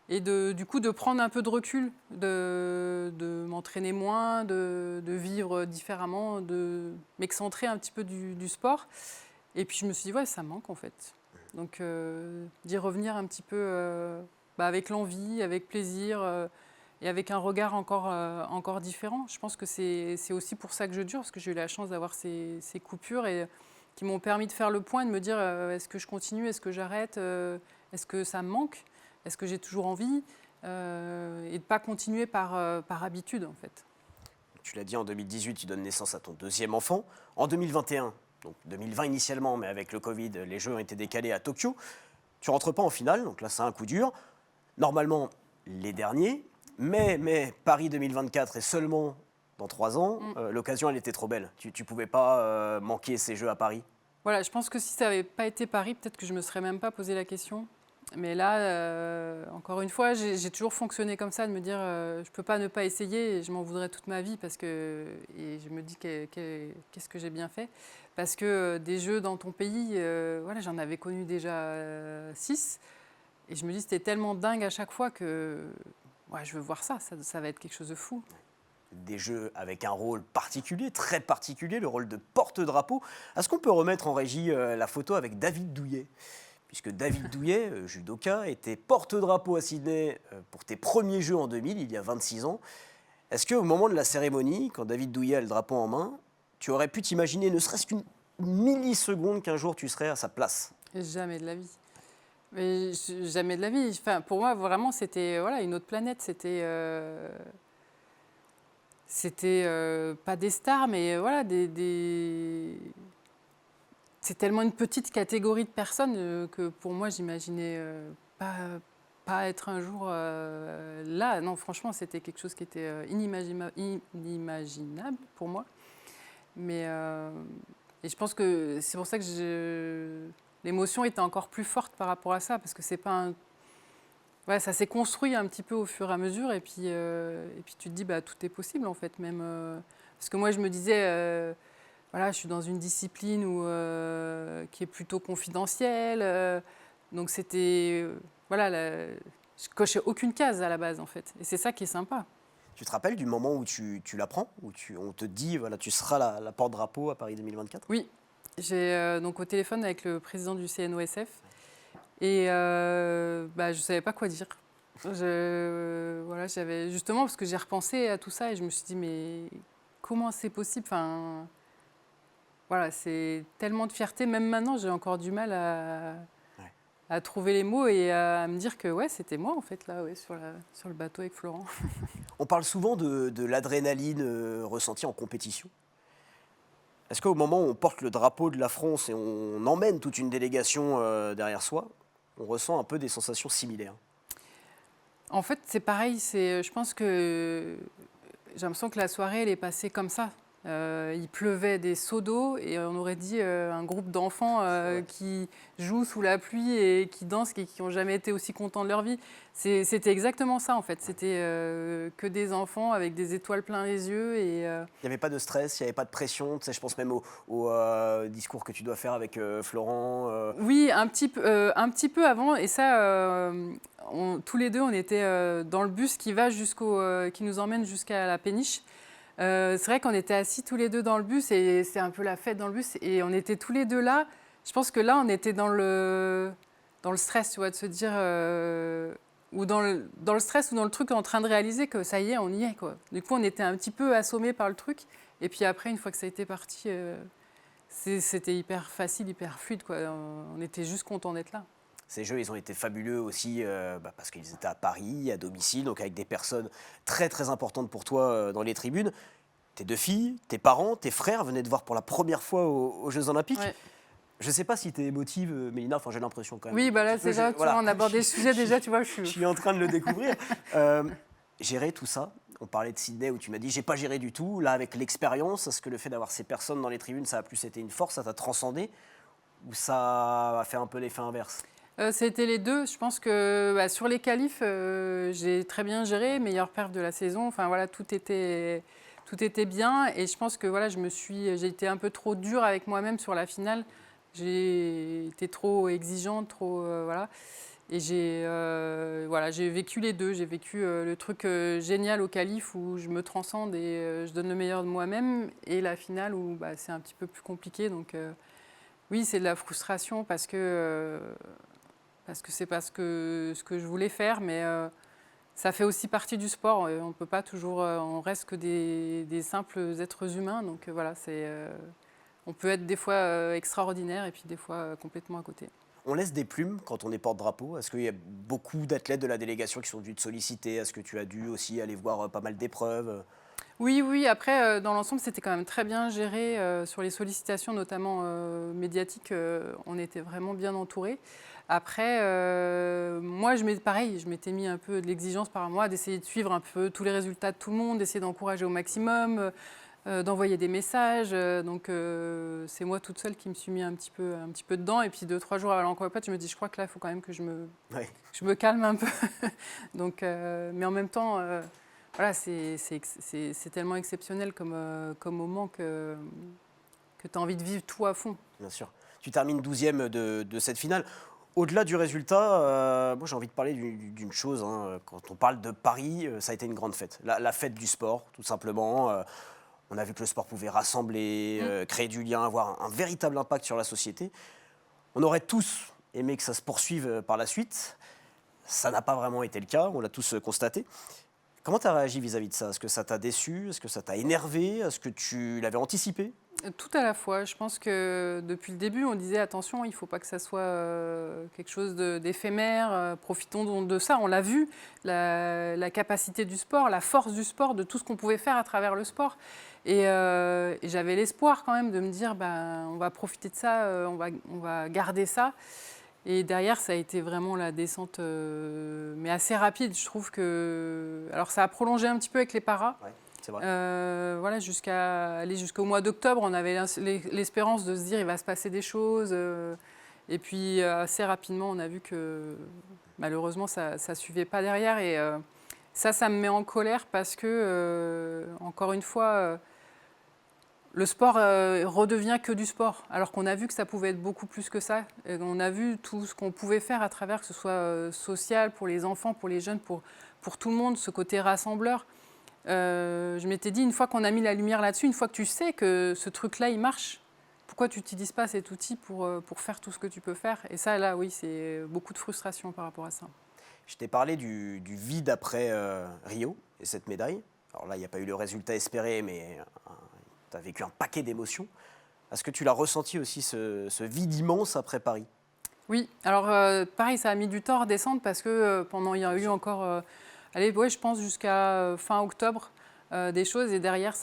Et du coup, de prendre un peu de recul, de m'entraîner moins, de vivre différemment, de m'excentrer un petit peu du sport. Et puis, je me suis dit, ouais, ça manque en fait. Donc, d'y revenir un petit peu avec l'envie, avec plaisir et avec un regard encore différent. Je pense que c'est aussi pour ça que je dure, parce que j'ai eu la chance d'avoir ces coupures et qui m'ont permis de faire le point et de me dire, est-ce que je continue, est-ce que j'arrête, est-ce que ça me manque ? Est-ce que j'ai toujours envie et de ne pas continuer par habitude, en fait. Tu l'as dit, en 2018, tu donnes naissance à ton deuxième enfant. En 2021, donc 2020 initialement, mais avec le Covid, les Jeux ont été décalés à Tokyo. Tu ne rentres pas en finale, donc là, c'est un coup dur. Normalement, les derniers, mais Paris 2024 est seulement dans 3 ans. L'occasion, elle était trop belle. Tu ne pouvais pas manquer ces Jeux à Paris. Voilà, je pense que si ça n'avait pas été Paris, peut-être que je ne me serais même pas posé la question. Mais là, encore une fois, j'ai toujours fonctionné comme ça, de me dire je ne peux pas ne pas essayer et je m'en voudrais toute ma vie parce que, et je me dis qu'est-ce que j'ai bien fait. Parce que des jeux dans ton pays, voilà, j'en avais connu déjà 6 et je me dis c'était tellement dingue à chaque fois que ouais, je veux voir ça va être quelque chose de fou. Des jeux avec un rôle particulier, très particulier, le rôle de porte-drapeau. Est-ce qu'on peut remettre en régie la photo avec David Douillet ? Puisque David Douillet, judoka, était porte-drapeau à Sydney pour tes premiers Jeux en 2000, il y a 26 ans. Est-ce qu'au moment de la cérémonie, quand David Douillet a le drapeau en main, tu aurais pu t'imaginer, ne serait-ce qu'une milliseconde, qu'un jour tu serais à sa place ? Jamais de la vie. Mais jamais de la vie. Enfin, pour moi, vraiment, c'était une autre planète. C'était pas des stars, mais voilà, c'est tellement une petite catégorie de personnes que pour moi, j'imaginais pas être un jour là. Non, franchement, c'était quelque chose qui était inimaginable pour moi. Mais et je pense que c'est pour ça que l'émotion était encore plus forte par rapport à ça, parce que c'est pas ouais, ça s'est construit un petit peu au fur et à mesure, et puis tu te dis, bah, tout est possible en fait, même. Parce que moi, je me disais, voilà, je suis dans une discipline qui est plutôt confidentielle, donc c'était, voilà, je cochais aucune case à la base en fait, et c'est ça qui est sympa. Tu te rappelles du moment où tu l'apprends, où on te dit, voilà, tu seras la porte-drapeau à Paris 2024 ? Oui, j'ai donc au téléphone avec le président du CNOSF. Et je ne savais pas quoi dire. Voilà, j'avais justement, parce que j'ai repensé à tout ça et je me suis dit, mais comment c'est possible ? Enfin, voilà, c'est tellement de fierté. Même maintenant, j'ai encore du mal à trouver les mots et à me dire que ouais, c'était moi en fait, là, ouais, sur le bateau avec Florent. On parle souvent de l'adrénaline ressentie en compétition. Est-ce qu'au moment où on porte le drapeau de la France et on emmène toute une délégation derrière soi, on ressent un peu des sensations similaires ? En fait, c'est pareil. Je pense que j'ai l'impression que la soirée, elle est passée comme ça. Il pleuvait des seaux d'eau et on aurait dit un groupe d'enfants qui jouent sous la pluie et qui dansent et qui n'ont jamais été aussi contents de leur vie. C'était exactement ça en fait. C'était que des enfants avec des étoiles plein les yeux. Et, il n'y avait pas de stress, il n'y avait pas de pression. Tu sais, je pense même au discours que tu dois faire avec Florent. Oui, un petit peu avant. Et ça, tous les deux, on était dans le bus qui nous emmène jusqu'à la péniche. C'est vrai qu'on était assis tous les deux dans le bus et c'est un peu la fête dans le bus et on était tous les deux là. Je pense que là, on était dans le stress, tu vois, de se dire ou dans le stress ou dans le truc en train de réaliser que ça y est, on y est, quoi. Du coup, on était un petit peu assommés par le truc et puis après, une fois que ça a été parti, c'était hyper facile, hyper fluide, quoi. On était juste contents d'être là. Ces Jeux, ils ont été fabuleux aussi parce qu'ils étaient à Paris, à domicile, donc avec des personnes très très importantes pour toi dans les tribunes. Tes 2 filles, tes parents, tes frères venaient te voir pour la première fois aux Jeux Olympiques. Ouais. Je ne sais pas si tu es émotive, Mélina, enfin j'ai l'impression quand même. Oui, bah là, c'est là, voilà. On aborde des sujets déjà, tu vois. Je suis en train de le découvrir. Gérer tout ça, on parlait de Sydney où tu m'as dit j'ai pas géré du tout. Là, avec l'expérience, est-ce que le fait d'avoir ces personnes dans les tribunes, ça a plus été une force, ça t'a transcendé ou ça a fait un peu l'effet inverse ? C'était les deux. Je pense que sur les qualifs, j'ai très bien géré, meilleure perf de la saison. Enfin voilà, tout était bien. Et je pense que voilà, j'ai été un peu trop dure avec moi-même sur la finale. J'ai été trop exigeante, trop voilà. Et j'ai vécu les deux. J'ai vécu le truc génial au Calife où je me transcende et je donne le meilleur de moi-même. Et la finale où c'est un petit peu plus compliqué. Donc oui, c'est de la frustration parce que c'est pas ce que je voulais faire. Mais ça fait aussi partie du sport. On peut pas toujours... on reste que des simples êtres humains. Donc voilà, on peut être des fois extraordinaire et puis des fois complètement à côté. On laisse des plumes quand on est porte-drapeau. Est-ce qu'il y a beaucoup d'athlètes de la délégation qui sont venus te solliciter? Est-ce que tu as dû aussi aller voir pas mal d'épreuves? Oui. Après, dans l'ensemble, c'était quand même très bien géré. Sur les sollicitations, notamment médiatiques, on était vraiment bien entourés. Après, moi, je m'étais mis un peu de l'exigence par moi, d'essayer de suivre un peu tous les résultats de tout le monde, d'essayer d'encourager au maximum, d'envoyer des messages. Donc, c'est moi toute seule qui me suis mis un petit peu dedans. Et puis, 2-3 jours avant l'Encoipet, je me dis, je crois que là, il faut quand même que je me calme un peu. Donc, mais en même temps... voilà, c'est tellement exceptionnel comme moment que tu as envie de vivre tout à fond. Bien sûr. Tu termines 12e de cette finale. Au-delà du résultat, moi j'ai envie de parler d'une chose. Quand on parle de Paris, ça a été une grande fête. La fête du sport, tout simplement. On a vu que le sport pouvait rassembler, créer du lien, avoir un véritable impact sur la société. On aurait tous aimé que ça se poursuive par la suite. Ça n'a pas vraiment été le cas, on l'a tous constaté. Comment tu as réagi vis-à-vis de ça? Est-ce que ça t'a déçu? Est-ce que ça t'a énervé? Est-ce que tu l'avais anticipé? Tout à la fois. Je pense que depuis le début, on disait attention, il ne faut pas que ça soit quelque chose d'éphémère. Profitons de ça. On l'a vu, la capacité du sport, la force du sport, de tout ce qu'on pouvait faire à travers le sport. Et j'avais l'espoir quand même de me dire, on va profiter de ça, on va garder ça. Et derrière, ça a été vraiment la descente, mais assez rapide. Je trouve que... Alors, ça a prolongé un petit peu avec les paras. Ouais, c'est vrai. Voilà, jusqu'au mois d'octobre, on avait l'espérance de se dire il va se passer des choses. Et puis, assez rapidement, on a vu que malheureusement, ça ne suivait pas derrière. Et ça me met en colère parce que, encore une fois... le sport redevient que du sport, alors qu'on a vu que ça pouvait être beaucoup plus que ça. Et on a vu tout ce qu'on pouvait faire à travers, que ce soit social, pour les enfants, pour les jeunes, pour tout le monde, ce côté rassembleur. Je m'étais dit, une fois qu'on a mis la lumière là-dessus, une fois que tu sais que ce truc-là, il marche, pourquoi tu n'utilises pas cet outil pour faire tout ce que tu peux faire? Et ça, là, oui, c'est beaucoup de frustration par rapport à ça. Je t'ai parlé du vide après Rio et cette médaille. Alors là, il n'y a pas eu le résultat espéré, mais... tu as vécu un paquet d'émotions. Est-ce que tu l'as ressenti aussi, ce vide immense après Paris? Oui, alors pareil, ça a mis du temps à descendre parce que il y a eu encore, je pense jusqu'à fin octobre, des choses. Et derrière,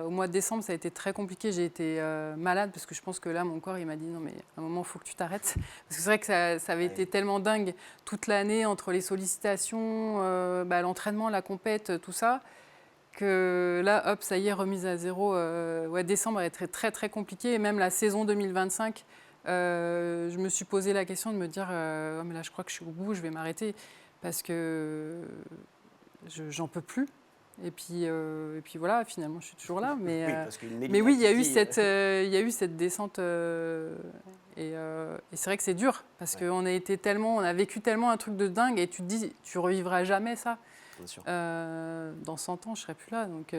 au mois de décembre, ça a été très compliqué. J'ai été malade parce que je pense que là, mon corps, il m'a dit non, mais à un moment, il faut que tu t'arrêtes. Parce que c'est vrai que ça avait été tellement dingue toute l'année entre les sollicitations, l'entraînement, la compète, tout ça. Que là, hop, ça y est, remise à zéro. Décembre est très, très, très compliqué. Et même la saison 2025, je me suis posé la question de me dire mais là, je crois que je suis au bout, je vais m'arrêter parce que j'en peux plus. Et puis voilà, finalement, je suis toujours là. Mais oui, il y a eu cette descente. Et c'est vrai que c'est dur parce qu'on a vécu tellement un truc de dingue et tu te dis, tu revivras jamais ça. Bien sûr. Dans 100 ans, je ne serai plus là. Donc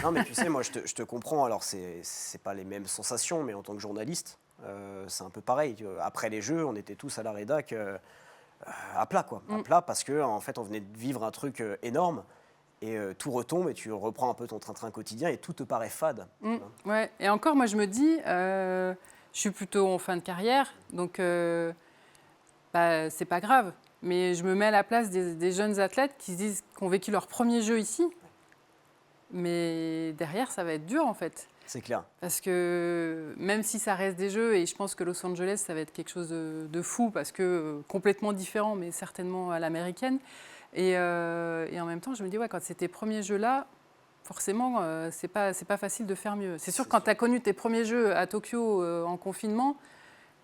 Non, mais tu sais, moi, je te comprends. Alors, c'est pas les mêmes sensations, mais en tant que journaliste, c'est un peu pareil. Après les Jeux, on était tous à la rédac à plat, quoi. À plat, parce qu'en fait, on venait de vivre un truc énorme. Et tout retombe et tu reprends un peu ton train-train quotidien et tout te paraît fade. Ouais. Et encore, moi, je me dis, je suis plutôt en fin de carrière, donc c'est pas grave. Mais je me mets à la place des jeunes athlètes qui ont vécu leur premier jeu ici. Mais derrière, ça va être dur, en fait. C'est clair. Parce que même si ça reste des jeux, et je pense que Los Angeles, ça va être quelque chose de fou, parce que complètement différent, mais certainement à l'américaine. Et en même temps, je me dis, quand c'est tes premiers jeux-là, forcément, c'est pas facile de faire mieux. C'est sûr que quand tu as connu tes premiers jeux à Tokyo en confinement,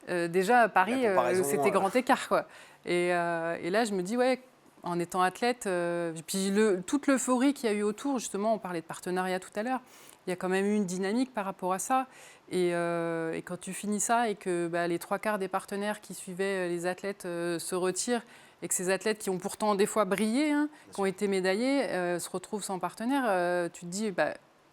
déjà à Paris, c'était grand écart, quoi. Et là, je me dis, en étant athlète, puis toute l'euphorie qu'il y a eu autour, justement, on parlait de partenariat tout à l'heure, il y a quand même eu une dynamique par rapport à ça. Et quand tu finis ça et que les 3/4 des partenaires qui suivaient les athlètes se retirent et que ces athlètes qui ont pourtant des fois brillé, qui ont été médaillés, se retrouvent sans partenaire, tu te dis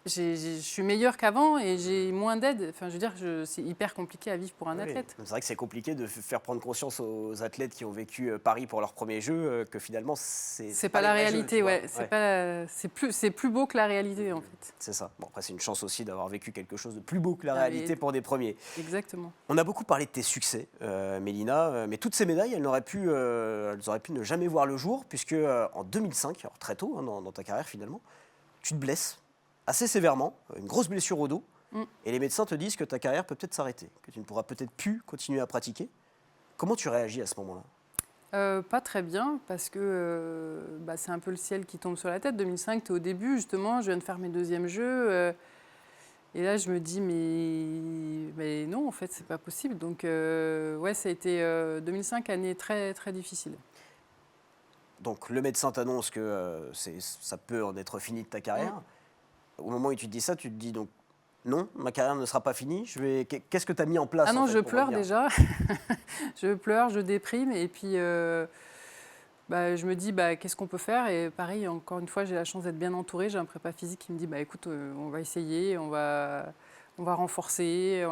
je suis meilleure qu'avant et j'ai moins d'aide. Enfin, je veux dire, c'est hyper compliqué à vivre pour un athlète. C'est vrai que c'est compliqué de faire prendre conscience aux athlètes qui ont vécu Paris pour leur premier jeu que finalement, c'est pas la réalité, jeux, c'est plus beau que la réalité, en fait. C'est ça. Bon, après, c'est une chance aussi d'avoir vécu quelque chose de plus beau que la réalité pour des premiers. Exactement. On a beaucoup parlé de tes succès, Mélina, mais toutes ces médailles, elles auraient pu ne jamais voir le jour, puisque en 2005, alors très tôt dans ta carrière finalement, tu te blesses assez sévèrement, une grosse blessure au dos, et les médecins te disent que ta carrière peut peut-être s'arrêter, que tu ne pourras peut-être plus continuer à pratiquer. Comment tu réagis à ce moment-là ? Pas très bien, parce que c'est un peu le ciel qui tombe sur la tête. 2005, tu es au début, justement, je viens de faire mes deuxièmes jeux. Et là, je me dis, mais non, en fait, c'est pas possible. Donc, ça a été 2005, année très, très difficile. Donc, le médecin t'annonce que ça peut en être fini de ta carrière. Au moment où tu te dis ça, tu te dis donc, non, ma carrière ne sera pas finie. Qu'est-ce que tu as mis en place ? Ah non, je pleure déjà. Je pleure, je déprime. Et puis, je me dis, qu'est-ce qu'on peut faire ? Et pareil, encore une fois, j'ai la chance d'être bien entourée. J'ai un prépa physique qui me dit, écoute, on va essayer, on va renforcer.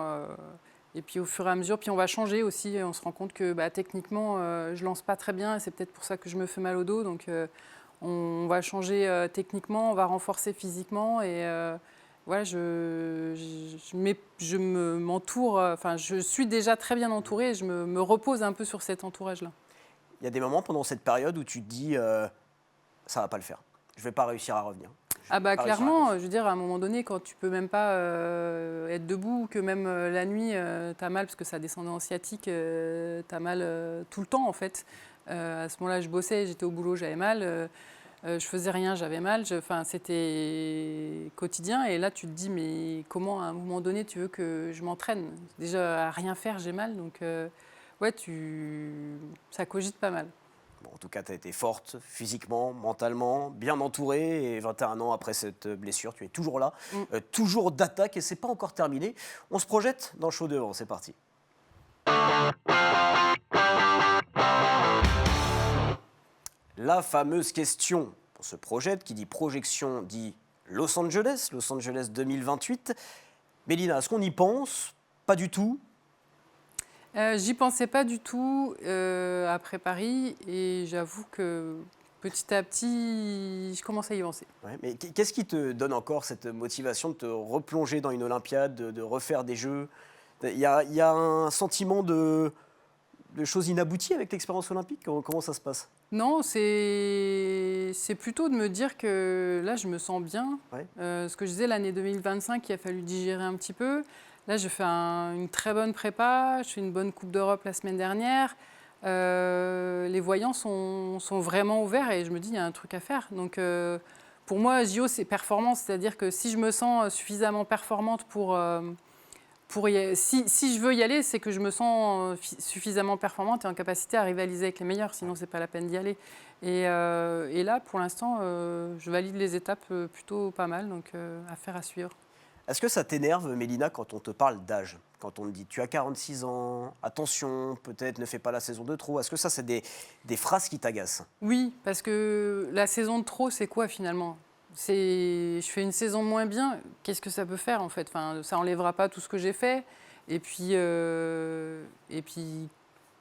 Et puis, au fur et à mesure, puis on va changer aussi. On se rend compte que techniquement, je lance pas très bien. Et c'est peut-être pour ça que je me fais mal au dos. Donc, on va changer techniquement, on va renforcer physiquement. Et m'entoure. Enfin, je suis déjà très bien entourée. Et je me repose un peu sur cet entourage-là. Il y a des moments pendant cette période où tu te dis ça va pas le faire, je vais pas réussir à revenir. Clairement, je veux dire, à un moment donné, quand tu peux même pas être debout, que même la nuit, tu as mal parce que ça descendait en sciatique, tu as mal tout le temps en fait. À ce moment-là, je bossais, j'étais au boulot, j'avais mal. Je faisais rien, j'avais mal. C'était quotidien. Et là, tu te dis, mais comment à un moment donné tu veux que je m'entraîne ? Déjà, à rien faire, j'ai mal. Donc, ça cogite pas mal. Bon, en tout cas, tu as été forte physiquement, mentalement, bien entourée. Et 21 ans après cette blessure, tu es toujours là, toujours d'attaque. Et c'est pas encore terminé. On se projette dans le show devant. C'est parti. La fameuse question, on se projette, qui dit projection dit Los Angeles 2028. Mélina, est-ce qu'on y pense ? Pas du tout. J'y pensais pas du tout après Paris et j'avoue que petit à petit, je commence à y penser. Ouais, mais qu'est-ce qui te donne encore cette motivation de te replonger dans une Olympiade, de refaire des Jeux ? Il y a un sentiment de choses inabouties avec l'expérience olympique ? Comment ça se passe ? Non, c'est plutôt de me dire que là, je me sens bien. Ouais. Ce que je disais, l'année 2025, il a fallu digérer un petit peu. Là, je fais une très bonne prépa, je fais une bonne Coupe d'Europe la semaine dernière. Les voyants sont vraiment ouverts et je me dis, il y a un truc à faire. Donc, pour moi, JO, c'est performance. C'est-à-dire que si je me sens suffisamment performante si je veux y aller, c'est que je me sens suffisamment performante et en capacité à rivaliser avec les meilleurs. Sinon, ce n'est pas la peine d'y aller. Et là, pour l'instant, je valide les étapes plutôt pas mal. Donc, affaire à suivre. Est-ce que ça t'énerve, Mélina, quand on te parle d'âge ? Quand on te dit tu as 46 ans, attention, peut-être ne fais pas la saison de trop. Est-ce que ça, c'est des phrases qui t'agacent ? Oui, parce que la saison de trop, c'est quoi finalement ? Je fais une saison moins bien, qu'est-ce que ça peut faire en fait ? Enfin, ça n'enlèvera pas tout ce que j'ai fait. Et puis,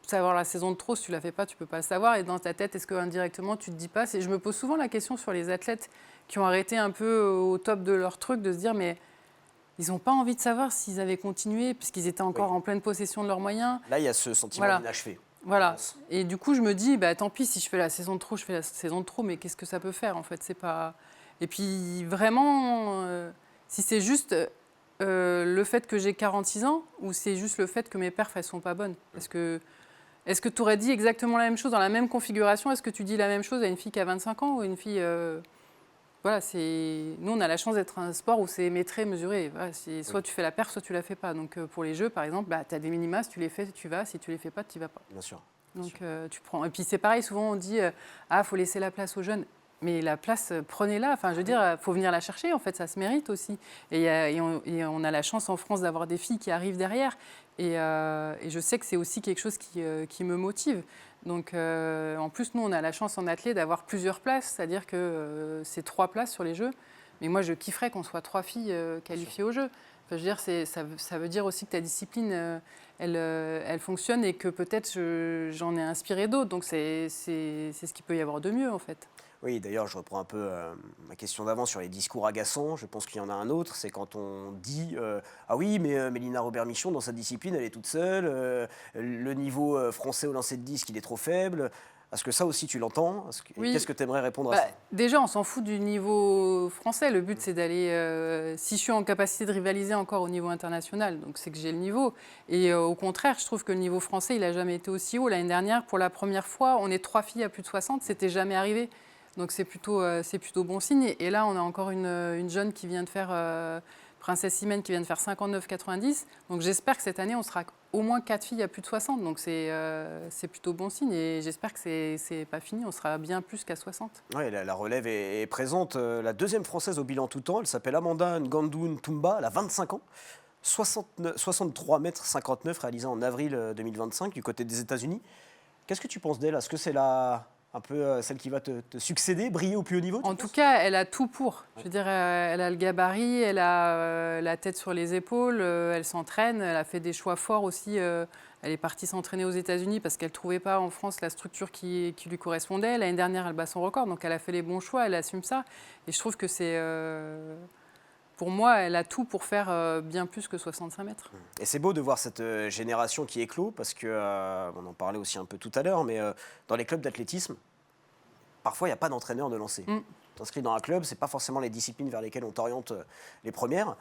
savoir la saison de trop, si tu ne la fais pas, tu ne peux pas le savoir. Et dans ta tête, est-ce qu'indirectement, tu ne te dis pas ? Je me pose souvent la question sur les athlètes qui ont arrêté un peu au top de leur truc, de se dire mais ils n'ont pas envie de savoir s'ils avaient continué, puisqu'ils étaient encore en pleine possession de leurs moyens. Là, il y a ce sentiment d'inachevé. Voilà. Et du coup, je me dis, tant pis, si je fais la saison de trop, je fais la saison de trop, mais qu'est-ce que ça peut faire, en fait ? C'est pas... Et puis, vraiment, si c'est juste le fait que j'ai 46 ans, ou c'est juste le fait que mes perfs, elles ne sont pas bonnes ? Est-ce que tu aurais dit exactement la même chose dans la même configuration ? Est-ce que tu dis la même chose à une fille qui a 25 ans ou à une fille... Voilà, nous, on a la chance d'être un sport où c'est métré, mesuré. Voilà, soit tu fais la perf, soit tu la fais pas. Donc, pour les Jeux, par exemple, tu as des minima, si tu les fais, tu vas. Si tu les fais pas, tu n'y vas pas. Bien sûr. Donc, tu prends. Et puis, c'est pareil, souvent, on dit faut laisser la place aux jeunes. mais la place, prenez-la. Enfin, je veux dire, il faut venir la chercher, en fait, ça se mérite aussi. Et on a la chance en France d'avoir des filles qui arrivent derrière. Et je sais que c'est aussi quelque chose qui me motive. Donc, en plus, nous, on a la chance en athlée d'avoir plusieurs places, c'est-à-dire que c'est 3 places sur les Jeux. Mais moi, je kifferais qu'on soit 3 filles qualifiées aux Jeux. Enfin, je veux dire, ça veut dire aussi que ta discipline, elle fonctionne et que peut-être j'en ai inspiré d'autres. Donc, c'est ce qu'il peut y avoir de mieux, en fait. Oui, d'ailleurs, je reprends un peu ma question d'avant sur les discours agaçants. Je pense qu'il y en a un autre, c'est quand on dit ah oui, mais Mélina Robert-Michon, dans sa discipline, elle est toute seule. Le niveau français au lancer de disque, il est trop faible. Est-ce que ça aussi, tu l'entends? Oui. Qu'est-ce que tu aimerais répondre à ça? Déjà, on s'en fout du niveau français. Le but, c'est d'aller... si je suis en capacité de rivaliser encore au niveau international, donc c'est que j'ai le niveau. Et au contraire, je trouve que le niveau français, il n'a jamais été aussi haut. L'année dernière, pour la première fois, on est 3 filles à plus de 60. C'était jamais arrivé. Donc c'est plutôt bon signe. Et là, on a encore une jeune qui vient de faire, Princesse Imen, qui vient de faire 59,90. Donc j'espère que cette année, on sera au moins 4 filles à plus de 60. Donc c'est plutôt bon signe. Et j'espère que c'est pas fini, on sera bien plus qu'à 60. Oui, la relève est présente. La deuxième française au bilan tout temps, elle s'appelle Amanda Ngandou Ntumba, elle a 25 ans. 63,59 mètres réalisée en avril 2025 du côté des États-Unis. Qu'est-ce que tu penses d'elle? Est-ce que c'est un peu celle qui va te succéder, briller au plus haut niveau? En tout cas, elle a tout pour. Je veux dire, elle a le gabarit, elle a la tête sur les épaules, elle s'entraîne, elle a fait des choix forts aussi. Elle est partie s'entraîner aux États-Unis parce qu'elle ne trouvait pas en France la structure qui lui correspondait. L'année dernière, elle bat son record, donc elle a fait les bons choix, elle assume ça. Et je trouve que c'est... Pour moi, elle a tout pour faire bien plus que 65 mètres. Et c'est beau de voir cette génération qui éclot, parce que, on en parlait aussi un peu tout à l'heure, mais dans les clubs d'athlétisme, parfois il n'y a pas d'entraîneur de lancer. Tu t'inscris dans un club, ce n'est pas forcément les disciplines vers lesquelles on t'oriente les premières.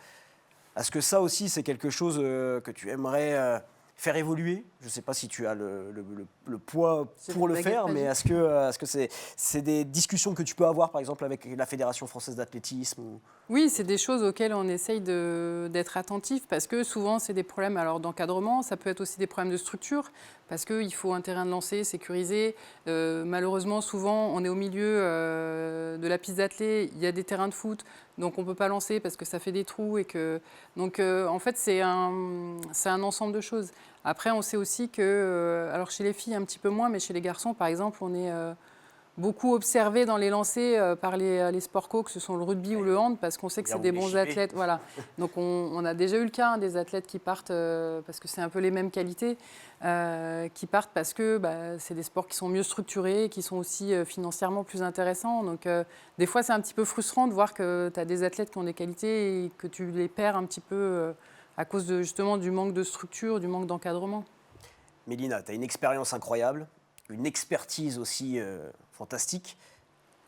Est-ce que ça aussi, c'est quelque chose que tu aimerais faire évoluer? Je ne sais pas si tu as le poids pour le faire, mais est-ce que c'est des discussions que tu peux avoir, par exemple, avec la Fédération française d'athlétisme Oui, c'est des choses auxquelles on essaye d'être attentif, parce que souvent, c'est des problèmes d'encadrement, ça peut être aussi des problèmes de structure, parce qu'il faut un terrain de lancer sécurisé. Malheureusement, souvent, on est au milieu de la piste d'athlé, il y a des terrains de foot, donc on ne peut pas lancer parce que ça fait des trous. Donc, en fait, c'est un ensemble de choses. Après, on sait aussi que, alors chez les filles un petit peu moins, mais chez les garçons, par exemple, on est beaucoup observé dans les lancers par les sports co, que ce sont le rugby ou le hand, parce qu'on sait que c'est des bons athlètes. Voilà. Donc on a déjà eu le cas des athlètes qui partent, parce que c'est un peu les mêmes qualités, qui partent parce que c'est des sports qui sont mieux structurés, qui sont aussi financièrement plus intéressants. Donc des fois, c'est un petit peu frustrant de voir que tu as des athlètes qui ont des qualités et que tu les perds un petit peu à cause justement du manque de structure, du manque d'encadrement. Mélina, tu as une expérience incroyable, une expertise aussi fantastique.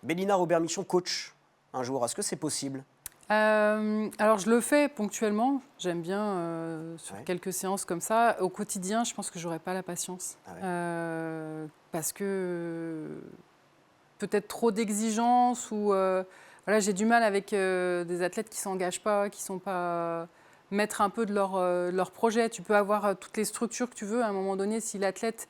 Mélina Robert-Michon, coach, un jour, est-ce que c'est possible? Alors, je le fais ponctuellement. J'aime bien sur quelques séances comme ça. Au quotidien, je pense que je n'aurais pas la patience. Parce que peut-être trop d'exigences ou... voilà, j'ai du mal avec des athlètes qui ne s'engagent pas, qui ne sont pas... mettre un peu de leur projet. Tu peux avoir toutes les structures que tu veux. À un moment donné, si l'athlète,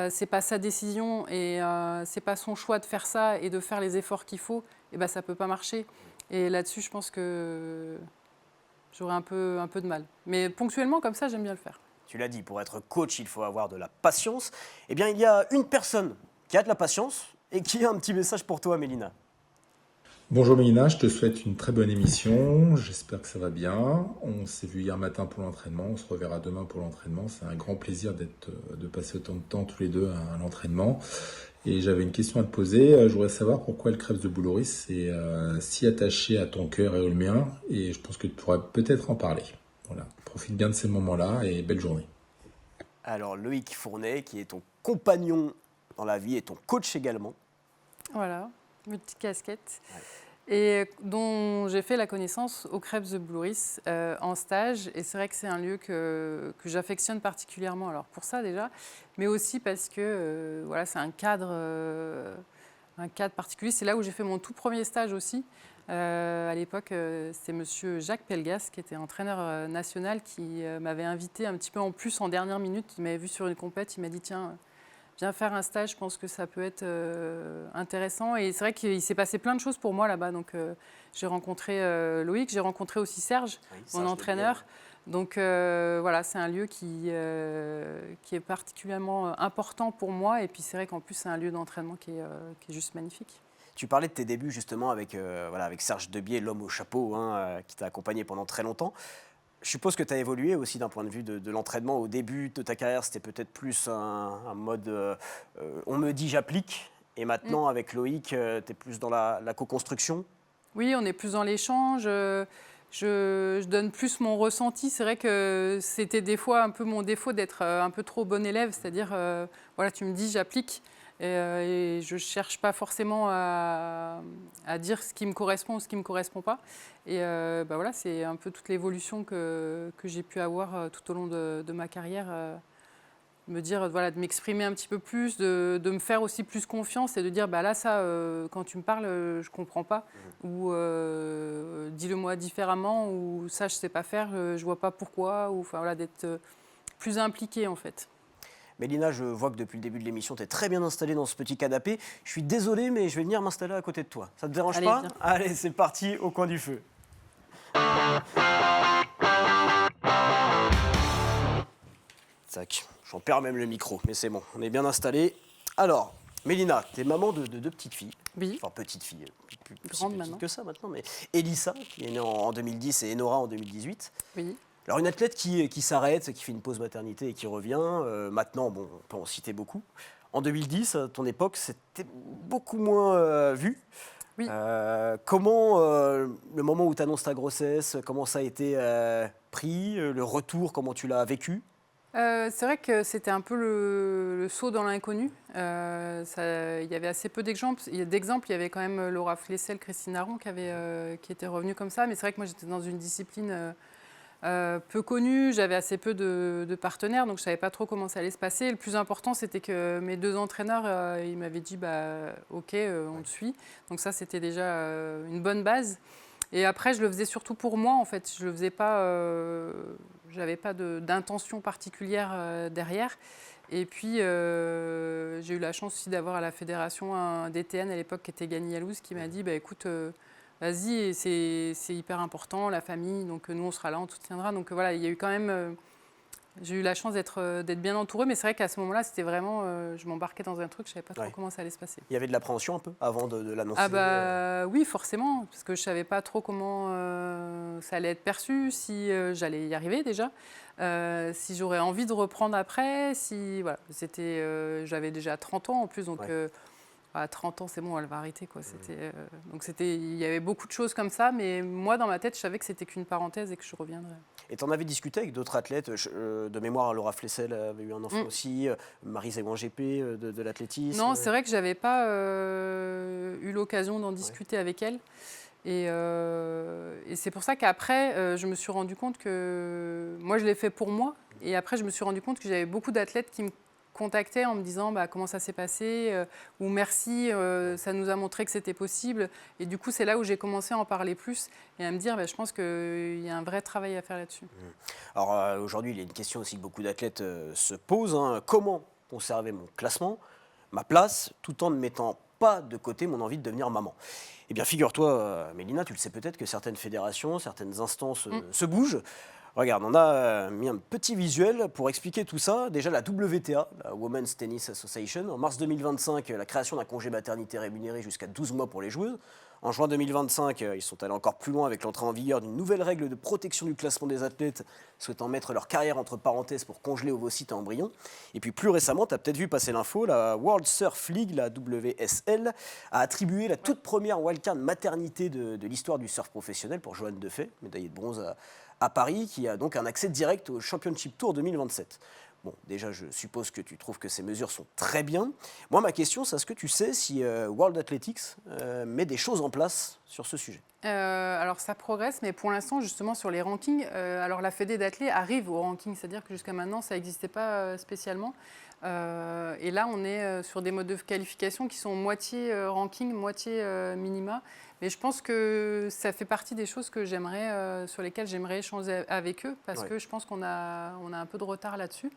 c'est pas sa décision et c'est pas son choix de faire ça et de faire les efforts qu'il faut, et ben ça peut pas marcher. Et là-dessus, je pense que j'aurais un peu de mal. Mais ponctuellement, comme ça, j'aime bien le faire. Tu l'as dit, pour être coach, il faut avoir de la patience. Eh bien, il y a une personne qui a de la patience et qui a un petit message pour toi, Mélina. Bonjour Mélina, je te souhaite une très bonne émission, j'espère que ça va bien. On s'est vu hier matin pour l'entraînement, on se reverra demain pour l'entraînement. C'est un grand plaisir de passer autant de temps tous les deux à l'entraînement. Et j'avais une question à te poser, je voudrais savoir pourquoi le Krebs de Boulouris est si attaché à ton cœur et au mien, et je pense que tu pourrais peut-être en parler. Voilà, profite bien de ces moments-là et belle journée. Alors Loïc Fournet, qui est ton compagnon dans la vie et ton coach également. Voilà, multicasquette. Et dont j'ai fait la connaissance au Krebs de Boulouris en stage. Et c'est vrai que c'est un lieu que j'affectionne particulièrement, alors pour ça déjà, mais aussi parce que voilà, c'est un cadre particulier. C'est là où j'ai fait mon tout premier stage aussi. À l'époque, c'était monsieur Jacques Pelgas, qui était entraîneur national, qui m'avait invité un petit peu en plus en dernière minute. Il m'avait vu sur une compète, il m'a dit « Tiens, viens faire un stage, je pense que ça peut être intéressant. Et c'est vrai qu'il s'est passé plein de choses pour moi là-bas. Donc, j'ai rencontré Loïc, j'ai rencontré aussi Serge, mon entraîneur. Donc voilà, c'est un lieu qui est particulièrement important pour moi. Et puis c'est vrai qu'en plus, c'est un lieu d'entraînement qui est juste magnifique. Tu parlais de tes débuts justement avec Serge Debier, l'homme au chapeau, qui t'a accompagné pendant très longtemps. Je suppose que tu as évolué aussi d'un point de vue de l'entraînement. Au début de ta carrière, c'était peut-être plus un mode on me dit j'applique. Et maintenant, avec Loïc, tu es plus dans la co-construction. Oui, on est plus dans l'échange. Je donne plus mon ressenti. C'est vrai que c'était des fois un peu mon défaut d'être un peu trop bon élève. C'est-à-dire, voilà, tu me dis j'applique. Et je ne cherche pas forcément à dire ce qui me correspond ou ce qui ne me correspond pas. Et voilà, c'est un peu toute l'évolution que j'ai pu avoir tout au long de ma carrière. Me dire, voilà, de m'exprimer un petit peu plus, de me faire aussi plus confiance et de dire, bah là, ça, quand tu me parles, je ne comprends pas. Ou dis-le-moi différemment, ou ça, je ne sais pas faire, je ne vois pas pourquoi. Ou voilà, d'être plus impliquée, en fait. Mélina, je vois que depuis le début de l'émission, tu es très bien installée dans ce petit canapé. Je suis désolé, mais je vais venir m'installer à côté de toi. Ça te dérange Allez, pas? viens. Allez, c'est parti, au coin du feu. Tac, j'en perds même le micro, mais c'est bon, on est bien installé. Alors, Mélina, tu es maman de deux petites filles. Oui. Enfin, petite fille, plus Grande petite maintenant. que ça maintenant, mais Elissa, qui est née en 2010, et Enora en 2018. Oui. Alors, une athlète qui s'arrête, qui fait une pause maternité et qui revient. Maintenant, bon, on peut en citer beaucoup. En 2010, à ton époque, c'était beaucoup moins vu. Oui. Comment, le moment où tu annonces ta grossesse, comment ça a été pris, le retour, comment tu l'as vécu? C'est vrai que c'était un peu le saut dans l'inconnu. Il y avait assez peu d'exemples. Il y avait quand même Laura Flessel, Christine Aron qui était revenue comme ça. Mais c'est vrai que moi, j'étais dans une discipline peu connue. J'avais assez peu de partenaires, donc je ne savais pas trop comment ça allait se passer. Et le plus important, c'était que mes deux entraîneurs, ils m'avaient dit bah, « Ok, on te suit ». Donc ça, c'était déjà une bonne base. Et après, je le faisais surtout pour moi, en fait. Je le faisais pas... j'avais pas d'intention particulière derrière. Et puis, j'ai eu la chance aussi d'avoir à la fédération un DTN à l'époque qui était Gany Yalouz qui m'a dit bah, « Écoute, vas-y, c'est hyper important, la famille, donc nous, on sera là, on te soutiendra. » Donc voilà, il y a eu quand même... j'ai eu la chance d'être bien entourée, mais c'est vrai qu'à ce moment-là, c'était vraiment... je m'embarquais dans un truc, je ne savais pas trop comment ça allait se passer. Il y avait de l'appréhension un peu avant de l'annoncer? Ah bah oui, forcément, parce que je ne savais pas trop comment ça allait être perçu, si j'allais y arriver déjà, si j'aurais envie de reprendre après, si... Voilà, j'avais déjà 30 ans en plus, donc... à 30 ans, c'est bon, elle va arrêter, quoi. Donc il y avait beaucoup de choses comme ça, mais moi, dans ma tête, je savais que c'était qu'une parenthèse et que je reviendrais. Et tu en avais discuté avec d'autres athlètes de mémoire, Laura Flessel avait eu un enfant aussi, Marie Zéwan-GP de l'athlétisme. Non, c'est vrai que je n'avais pas eu l'occasion d'en discuter avec elle. Et c'est pour ça qu'après, je me suis rendu compte que... Moi, je l'ai fait pour moi. Et après, je me suis rendu compte que j'avais beaucoup d'athlètes qui me contactaient en me disant bah, comment ça s'est passé ou merci, ça nous a montré que c'était possible. Et du coup, c'est là où j'ai commencé à en parler plus et à me dire bah, je pense qu'il y a un vrai travail à faire là-dessus. Alors aujourd'hui, il y a une question aussi que beaucoup d'athlètes se posent. Comment conserver mon classement, ma place, tout en ne mettant pas de côté mon envie de devenir maman? Eh bien, figure-toi, Mélina, tu le sais peut-être que certaines fédérations, certaines instances se bougent. Regarde, on a mis un petit visuel pour expliquer tout ça. Déjà, la WTA, la Women's Tennis Association, en mars 2025, la création d'un congé maternité rémunéré jusqu'à 12 mois pour les joueuses. En juin 2025, ils sont allés encore plus loin avec l'entrée en vigueur d'une nouvelle règle de protection du classement des athlètes souhaitant mettre leur carrière entre parenthèses pour congeler ovocytes et embryons. Et puis plus récemment, tu as peut-être vu passer l'info, la World Surf League, la WSL, a attribué la toute première wildcard maternité de l'histoire du surf professionnel pour Johanne Defay, médaillée de bronze à Paris, qui a donc un accès direct au Championship Tour 2027. Bon, déjà, je suppose que tu trouves que ces mesures sont très bien. Moi, ma question, c'est est-ce que tu sais si World Athletics met des choses en place sur ce sujet? Alors ça progresse, mais pour l'instant, justement, sur les rankings, alors la Fédé d'athlé arrive au ranking, c'est-à-dire que jusqu'à maintenant, ça n'existait pas spécialement. Et là, on est sur des modes de qualification qui sont moitié ranking, moitié minima. Mais je pense que ça fait partie des choses que sur lesquelles j'aimerais échanger avec eux, parce que je pense qu'on a un peu de retard là-dessus.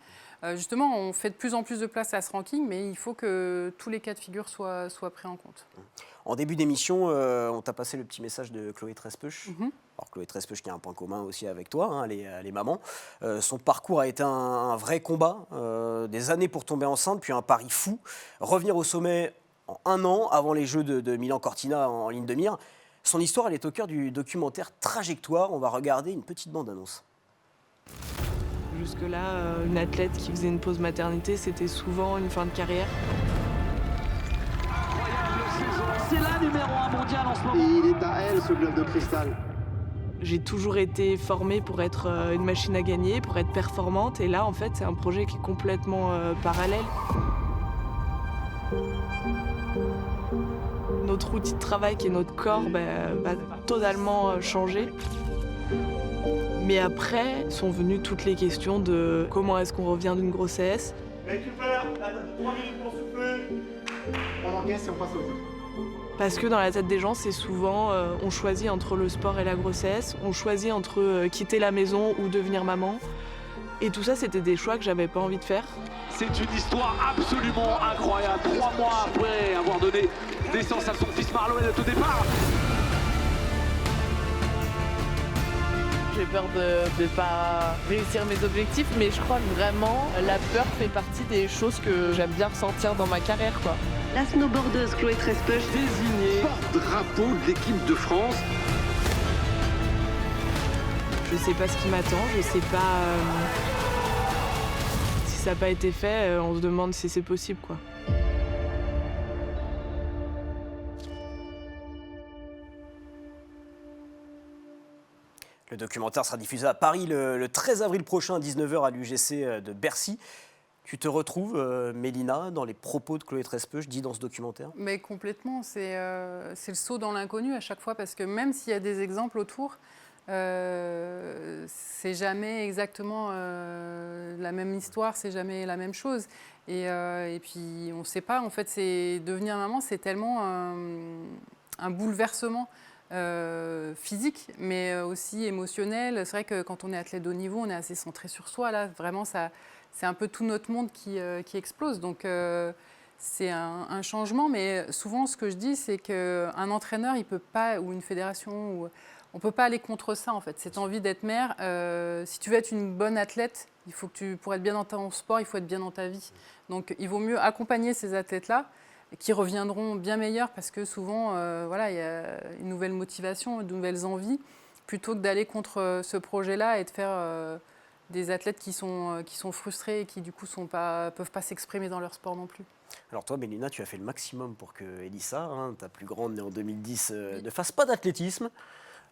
Justement, on fait de plus en plus de place à ce ranking, mais il faut que tous les cas de figure soient pris en compte. En début d'émission, on t'a passé le petit message de Chloé Trespeuch. Alors Chloé Trespeuch qui a un point commun aussi avec toi, hein, elle est maman. Son parcours a été un vrai combat, des années pour tomber enceinte, puis un pari fou. Revenir au sommet en 1 an, avant les Jeux de Milan-Cortina en ligne de mire. Son histoire, elle est au cœur du documentaire Trajectoire. On va regarder une petite bande-annonce. Jusque-là, une athlète qui faisait une pause maternité, c'était souvent une fin de carrière. C'est la numéro 1 mondiale en ce moment. Et il est à elle, ce globe de cristal. J'ai toujours été formée pour être une machine à gagner, pour être performante. Et là, en fait, c'est un projet qui est complètement parallèle. Notre outil de travail, qui est notre corps, va totalement changer. Mais après, sont venues toutes les questions de comment est-ce qu'on revient d'une grossesse. Récupère, 3 minutes pour souffler. On encaisse et on passe au jeu. Parce que dans la tête des gens, c'est souvent on choisit entre le sport et la grossesse, on choisit entre quitter la maison ou devenir maman. Et tout ça, c'était des choix que j'avais pas envie de faire. C'est une histoire absolument incroyable. 3 mois après avoir donné naissance à son fils Marlon, elle est au départ. J'ai peur de ne pas réussir mes objectifs, mais je crois que vraiment, la peur fait partie des choses que j'aime bien ressentir dans ma carrière, quoi. La snowboardeuse Chloé Trespeuch, Désignée porte-drapeau de l'équipe de France. Je sais pas ce qui m'attend, je sais pas si ça n'a pas été fait, on se demande si c'est possible, quoi. Le documentaire sera diffusé à Paris le 13 avril prochain à 19h à l'UGC de Bercy. Tu te retrouves, Mélina, dans les propos de Chloé Trespeuch dit dans ce documentaire? Mais complètement, c'est le saut dans l'inconnu à chaque fois, parce que même s'il y a des exemples autour, c'est jamais exactement la même histoire, c'est jamais la même chose. Et puis on ne sait pas, en fait, devenir maman, c'est tellement un bouleversement physique, mais aussi émotionnel. C'est vrai que quand on est athlète de haut niveau, on est assez centré sur soi. Là, vraiment, c'est un peu tout notre monde qui explose. Donc, c'est un changement. Mais souvent, ce que je dis, c'est qu'un entraîneur, il peut pas, ou une fédération, on ne peut pas aller contre ça, en fait. Cette envie d'être mère, si tu veux être une bonne athlète, pour être bien dans ton sport, il faut être bien dans ta vie. Donc, il vaut mieux accompagner ces athlètes-là, qui reviendront bien meilleurs, parce que souvent, il y a une nouvelle motivation, de nouvelles envies, plutôt que d'aller contre ce projet-là et de faire des athlètes qui sont frustrés et qui, du coup, peuvent pas s'exprimer dans leur sport non plus. Alors toi, Mélina, tu as fait le maximum pour que Elissa, ta plus grande, née en 2010, ne fasse pas d'athlétisme.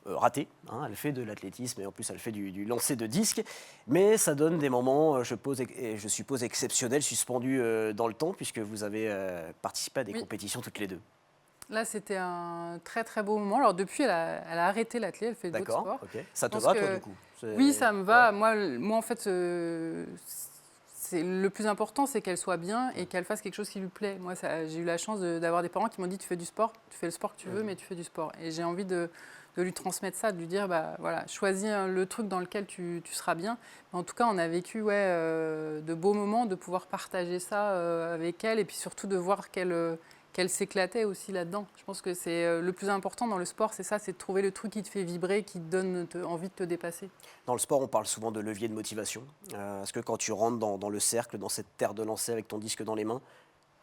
Raté, elle fait de l'athlétisme et en plus elle fait du lancer de disque, mais ça donne des moments, je suppose, exceptionnels, suspendus dans le temps, puisque vous avez participé à des compétitions toutes les deux. Là, c'était un très très beau moment. Alors depuis, elle a arrêté l'athlé, elle fait d'autres sports. D'accord, ok. Ça te va, toi, du coup? Oui, ça me va. Ouais. Moi, en fait, le plus important, c'est qu'elle soit bien et qu'elle fasse quelque chose qui lui plaît. Moi, j'ai eu la chance d'avoir des parents qui m'ont dit: tu fais du sport, tu fais le sport que tu veux, mais tu fais du sport. Et j'ai envie de lui transmettre ça, de lui dire, choisis le truc dans lequel tu seras bien. Mais en tout cas, on a vécu de beaux moments, de pouvoir partager ça avec elle, et puis surtout de voir qu'elle s'éclatait aussi là-dedans. Je pense que c'est le plus important dans le sport, c'est ça, c'est de trouver le truc qui te fait vibrer, qui te donne envie de te dépasser. Dans le sport, on parle souvent de levier de motivation. Est-ce que quand tu rentres dans le cercle, dans cette terre de lancer avec ton disque dans les mains,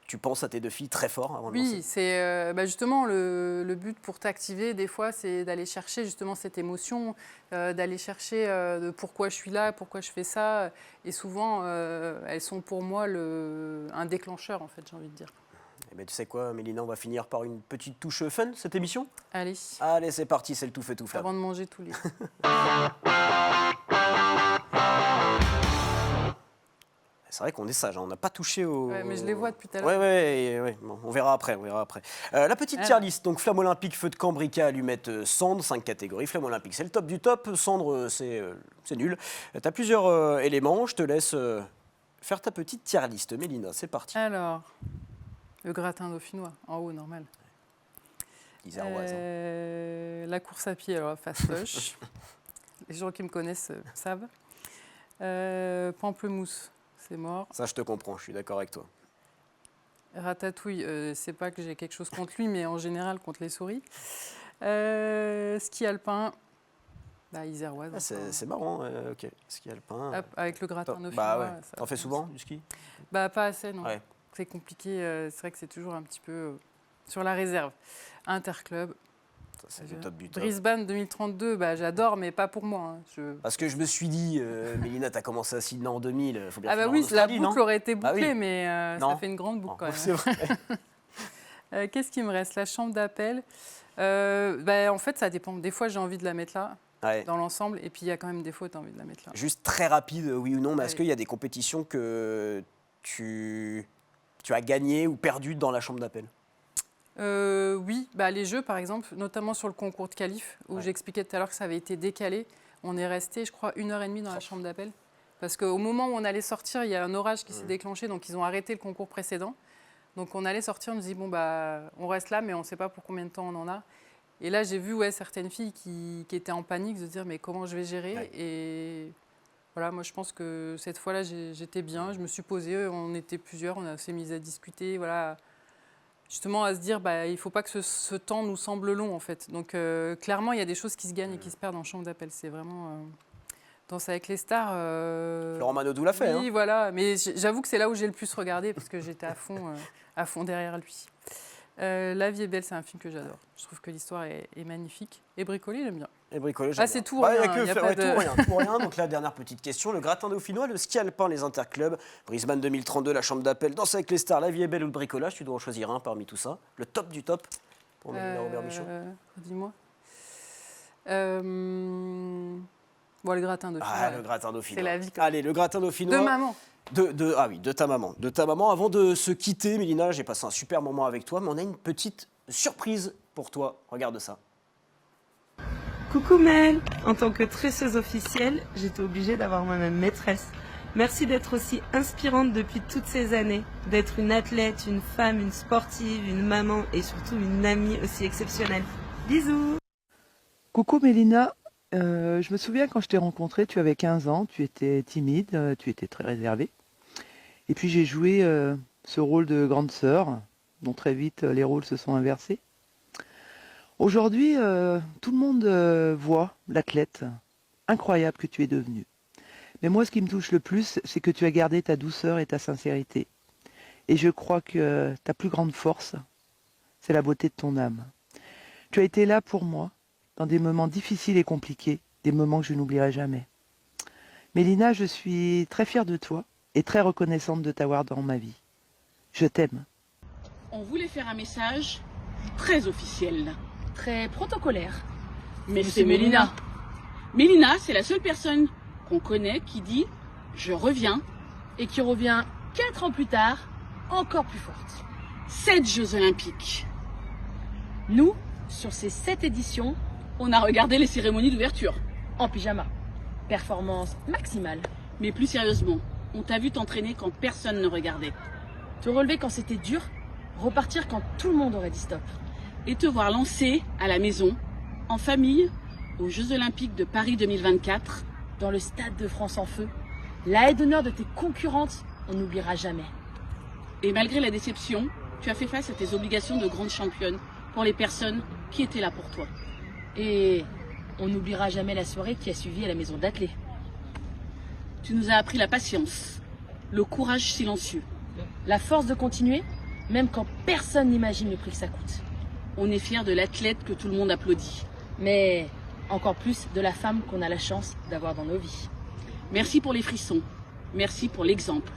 tu penses à tes 2 filles très fort avant de lancer? Oui, c'est justement le but pour t'activer, des fois, c'est d'aller chercher justement cette émotion, d'aller chercher de pourquoi je suis là, pourquoi je fais ça. Et souvent, elles sont pour moi un déclencheur, en fait, j'ai envie de dire. Eh bien, tu sais quoi, Mélina, on va finir par une petite touche fun, cette émission? Allez. Allez, c'est parti, c'est le tout fait tout flamme. Avant de manger tous les... C'est vrai qu'on est sage, hein, on n'a pas touché au... Ouais, mais je les vois depuis tout à l'heure. Ouais, bon, on verra après. La petite tier list, donc flamme olympique, feu de camp, briquet, allumette, cendre, 5 catégories. Flamme olympique, c'est le top du top, cendre, c'est nul. Tu as plusieurs éléments, je te laisse faire ta petite tier list. Mélina, c'est parti. Alors, le gratin dauphinois, en haut, normal. Iséroise, La course à pied, alors fastoche. Les gens qui me connaissent savent. Pamplemousse, c'est mort. Ça, je te comprends, je suis d'accord avec toi. Ratatouille, c'est pas que j'ai quelque chose contre lui, mais en général contre les souris. Ski alpin, iséroise. Ah, c'est marrant, ok. Ski alpin. Hop, avec le gratin dauphinois. Bah ouais. T'en fais souvent du ski? Pas assez, non. Ouais. C'est compliqué, c'est vrai que c'est toujours un petit peu sur la réserve. Interclub. Ça, c'est le top du top. Brisbane 2032, j'adore, mais pas pour moi. Hein. Parce que je me suis dit, Mélina, t'as commencé à Sydney en 2000, faut bien finir en oui, la Australie, boucle non? aurait été bouclée, oui. mais ça fait une grande boucle quand même. C'est vrai. Qu'est-ce qui me reste? La chambre d'appel. En fait, ça dépend. Des fois, j'ai envie de la mettre là, dans l'ensemble, et puis il y a quand même des fois où tu as envie de la mettre là. Juste très rapide, oui ou non, mais est-ce qu'il y a des compétitions que tu as gagnées ou perdues dans la chambre d'appel? Oui, les jeux par exemple, notamment sur le concours de qualif, où j'expliquais tout à l'heure que ça avait été décalé. On est resté, je crois, 1h30 dans la chambre d'appel. Parce qu'au moment où on allait sortir, il y a un orage qui s'est déclenché, donc ils ont arrêté le concours précédent. Donc on allait sortir, on nous dit, on reste là, mais on ne sait pas pour combien de temps on en a. Et là, j'ai vu certaines filles qui étaient en panique, de se dire, mais comment je vais gérer? Et voilà, moi je pense que cette fois-là, j'étais bien, je me suis posée, on était plusieurs, on s'est mis à discuter, voilà. Justement à se dire il ne faut pas que ce temps nous semble long en fait. Donc clairement il y a des choses qui se gagnent et qui se perdent en chambre d'appel. C'est vraiment Danse avec les stars. Florent Manodou l'a fait. Oui, voilà. Mais j'avoue que c'est là où j'ai le plus regardé parce que j'étais à fond derrière lui. La vie est belle, c'est un film que j'adore. Je trouve que l'histoire est magnifique. Et Bricolé, j'aime bien. Et Bricolé, c'est tout rien. Tout rien. Donc la dernière petite question, le gratin dauphinois, le ski alpin, les interclubs, Brisbane 2032, la chambre d'appel, Danse avec les stars, la vie est belle ou le bricolage, tu dois en choisir un parmi tout ça. Le top du top pour Mélina Robert-Michaud. Dis-moi. Le gratin dauphinois. Ah, le gratin dauphinois. C'est la vie. Allez, le gratin dauphinois. De maman. De ta maman. De ta maman. Avant de se quitter, Mélina, j'ai passé un super moment avec toi, mais on a une petite surprise pour toi. Regarde ça. Coucou Mel, en tant que tresseuse officielle, j'étais obligée d'avoir moi-même maîtresse. Merci d'être aussi inspirante depuis toutes ces années, d'être une athlète, une femme, une sportive, une maman et surtout une amie aussi exceptionnelle. Bisous. Coucou Mélina, je me souviens quand je t'ai rencontrée, tu avais 15 ans, tu étais timide, tu étais très réservée. Et puis j'ai joué ce rôle de grande sœur, dont très vite les rôles se sont inversés. Aujourd'hui, tout le monde voit l'athlète incroyable que tu es devenue. Mais moi, ce qui me touche le plus, c'est que tu as gardé ta douceur et ta sincérité. Et je crois que ta plus grande force, c'est la beauté de ton âme. Tu as été là pour moi, dans des moments difficiles et compliqués, des moments que je n'oublierai jamais. Mélina, je suis très fière de toi et très reconnaissante de t'avoir dans ma vie. Je t'aime. On voulait faire un message très officiel. Très protocolaire. Mais c'est Mélina. Mélina, c'est la seule personne qu'on connaît qui dit « je reviens » et qui revient 4 ans plus tard, encore plus forte. 7 Jeux Olympiques. Nous, sur ces 7 éditions, on a regardé les cérémonies d'ouverture. En pyjama. Performance maximale. Mais plus sérieusement, on t'a vu t'entraîner quand personne ne regardait. Te relever quand c'était dur, repartir quand tout le monde aurait dit stop. Et te voir lancer à la maison, en famille, aux Jeux Olympiques de Paris 2024, dans le Stade de France en feu, la haie d'honneur de tes concurrentes, on n'oubliera jamais. Et malgré la déception, tu as fait face à tes obligations de grande championne pour les personnes qui étaient là pour toi. Et on n'oubliera jamais la soirée qui a suivi à la maison d'athlée. Tu nous as appris la patience, le courage silencieux, la force de continuer, même quand personne n'imagine le prix que ça coûte. On est fiers de l'athlète que tout le monde applaudit, mais encore plus de la femme qu'on a la chance d'avoir dans nos vies. Merci pour les frissons, merci pour l'exemple.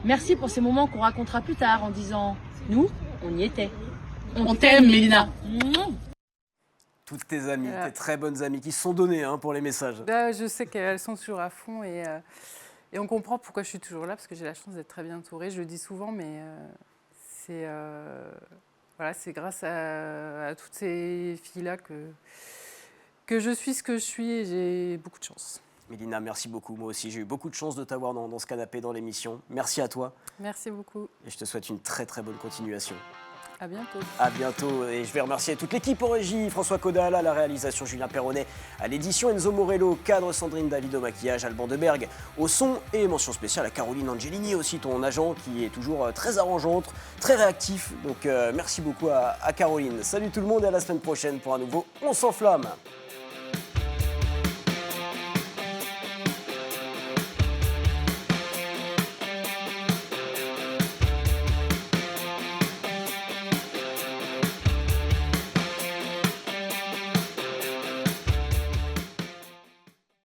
Merci pour ces moments qu'on racontera plus tard en disant « nous, on y était ». On t'aime, Mélina. Toutes tes amies, tes très bonnes amies qui se sont données pour les messages. Là, je sais qu'elles sont toujours à fond Et on comprend pourquoi je suis toujours là, parce que j'ai la chance d'être très bien entourée. Je le dis souvent, mais c'est grâce à toutes ces filles-là que je suis ce que je suis et j'ai beaucoup de chance. Mélina, merci beaucoup. Moi aussi, j'ai eu beaucoup de chance de t'avoir dans ce canapé, dans l'émission. Merci à toi. Merci beaucoup. Et je te souhaite une très très bonne continuation. À bientôt. À bientôt. Et je vais remercier toute l'équipe en régie. François Caudal à la réalisation, Julien Perronnet à l'édition, Enzo Morello, cadre, Sandrine David au maquillage, Alban Debergue au son. Et mention spéciale à Caroline Angelini aussi, ton agent qui est toujours très arrangeante, très réactif. Donc merci beaucoup à Caroline. Salut tout le monde et à la semaine prochaine pour un nouveau On s'enflamme.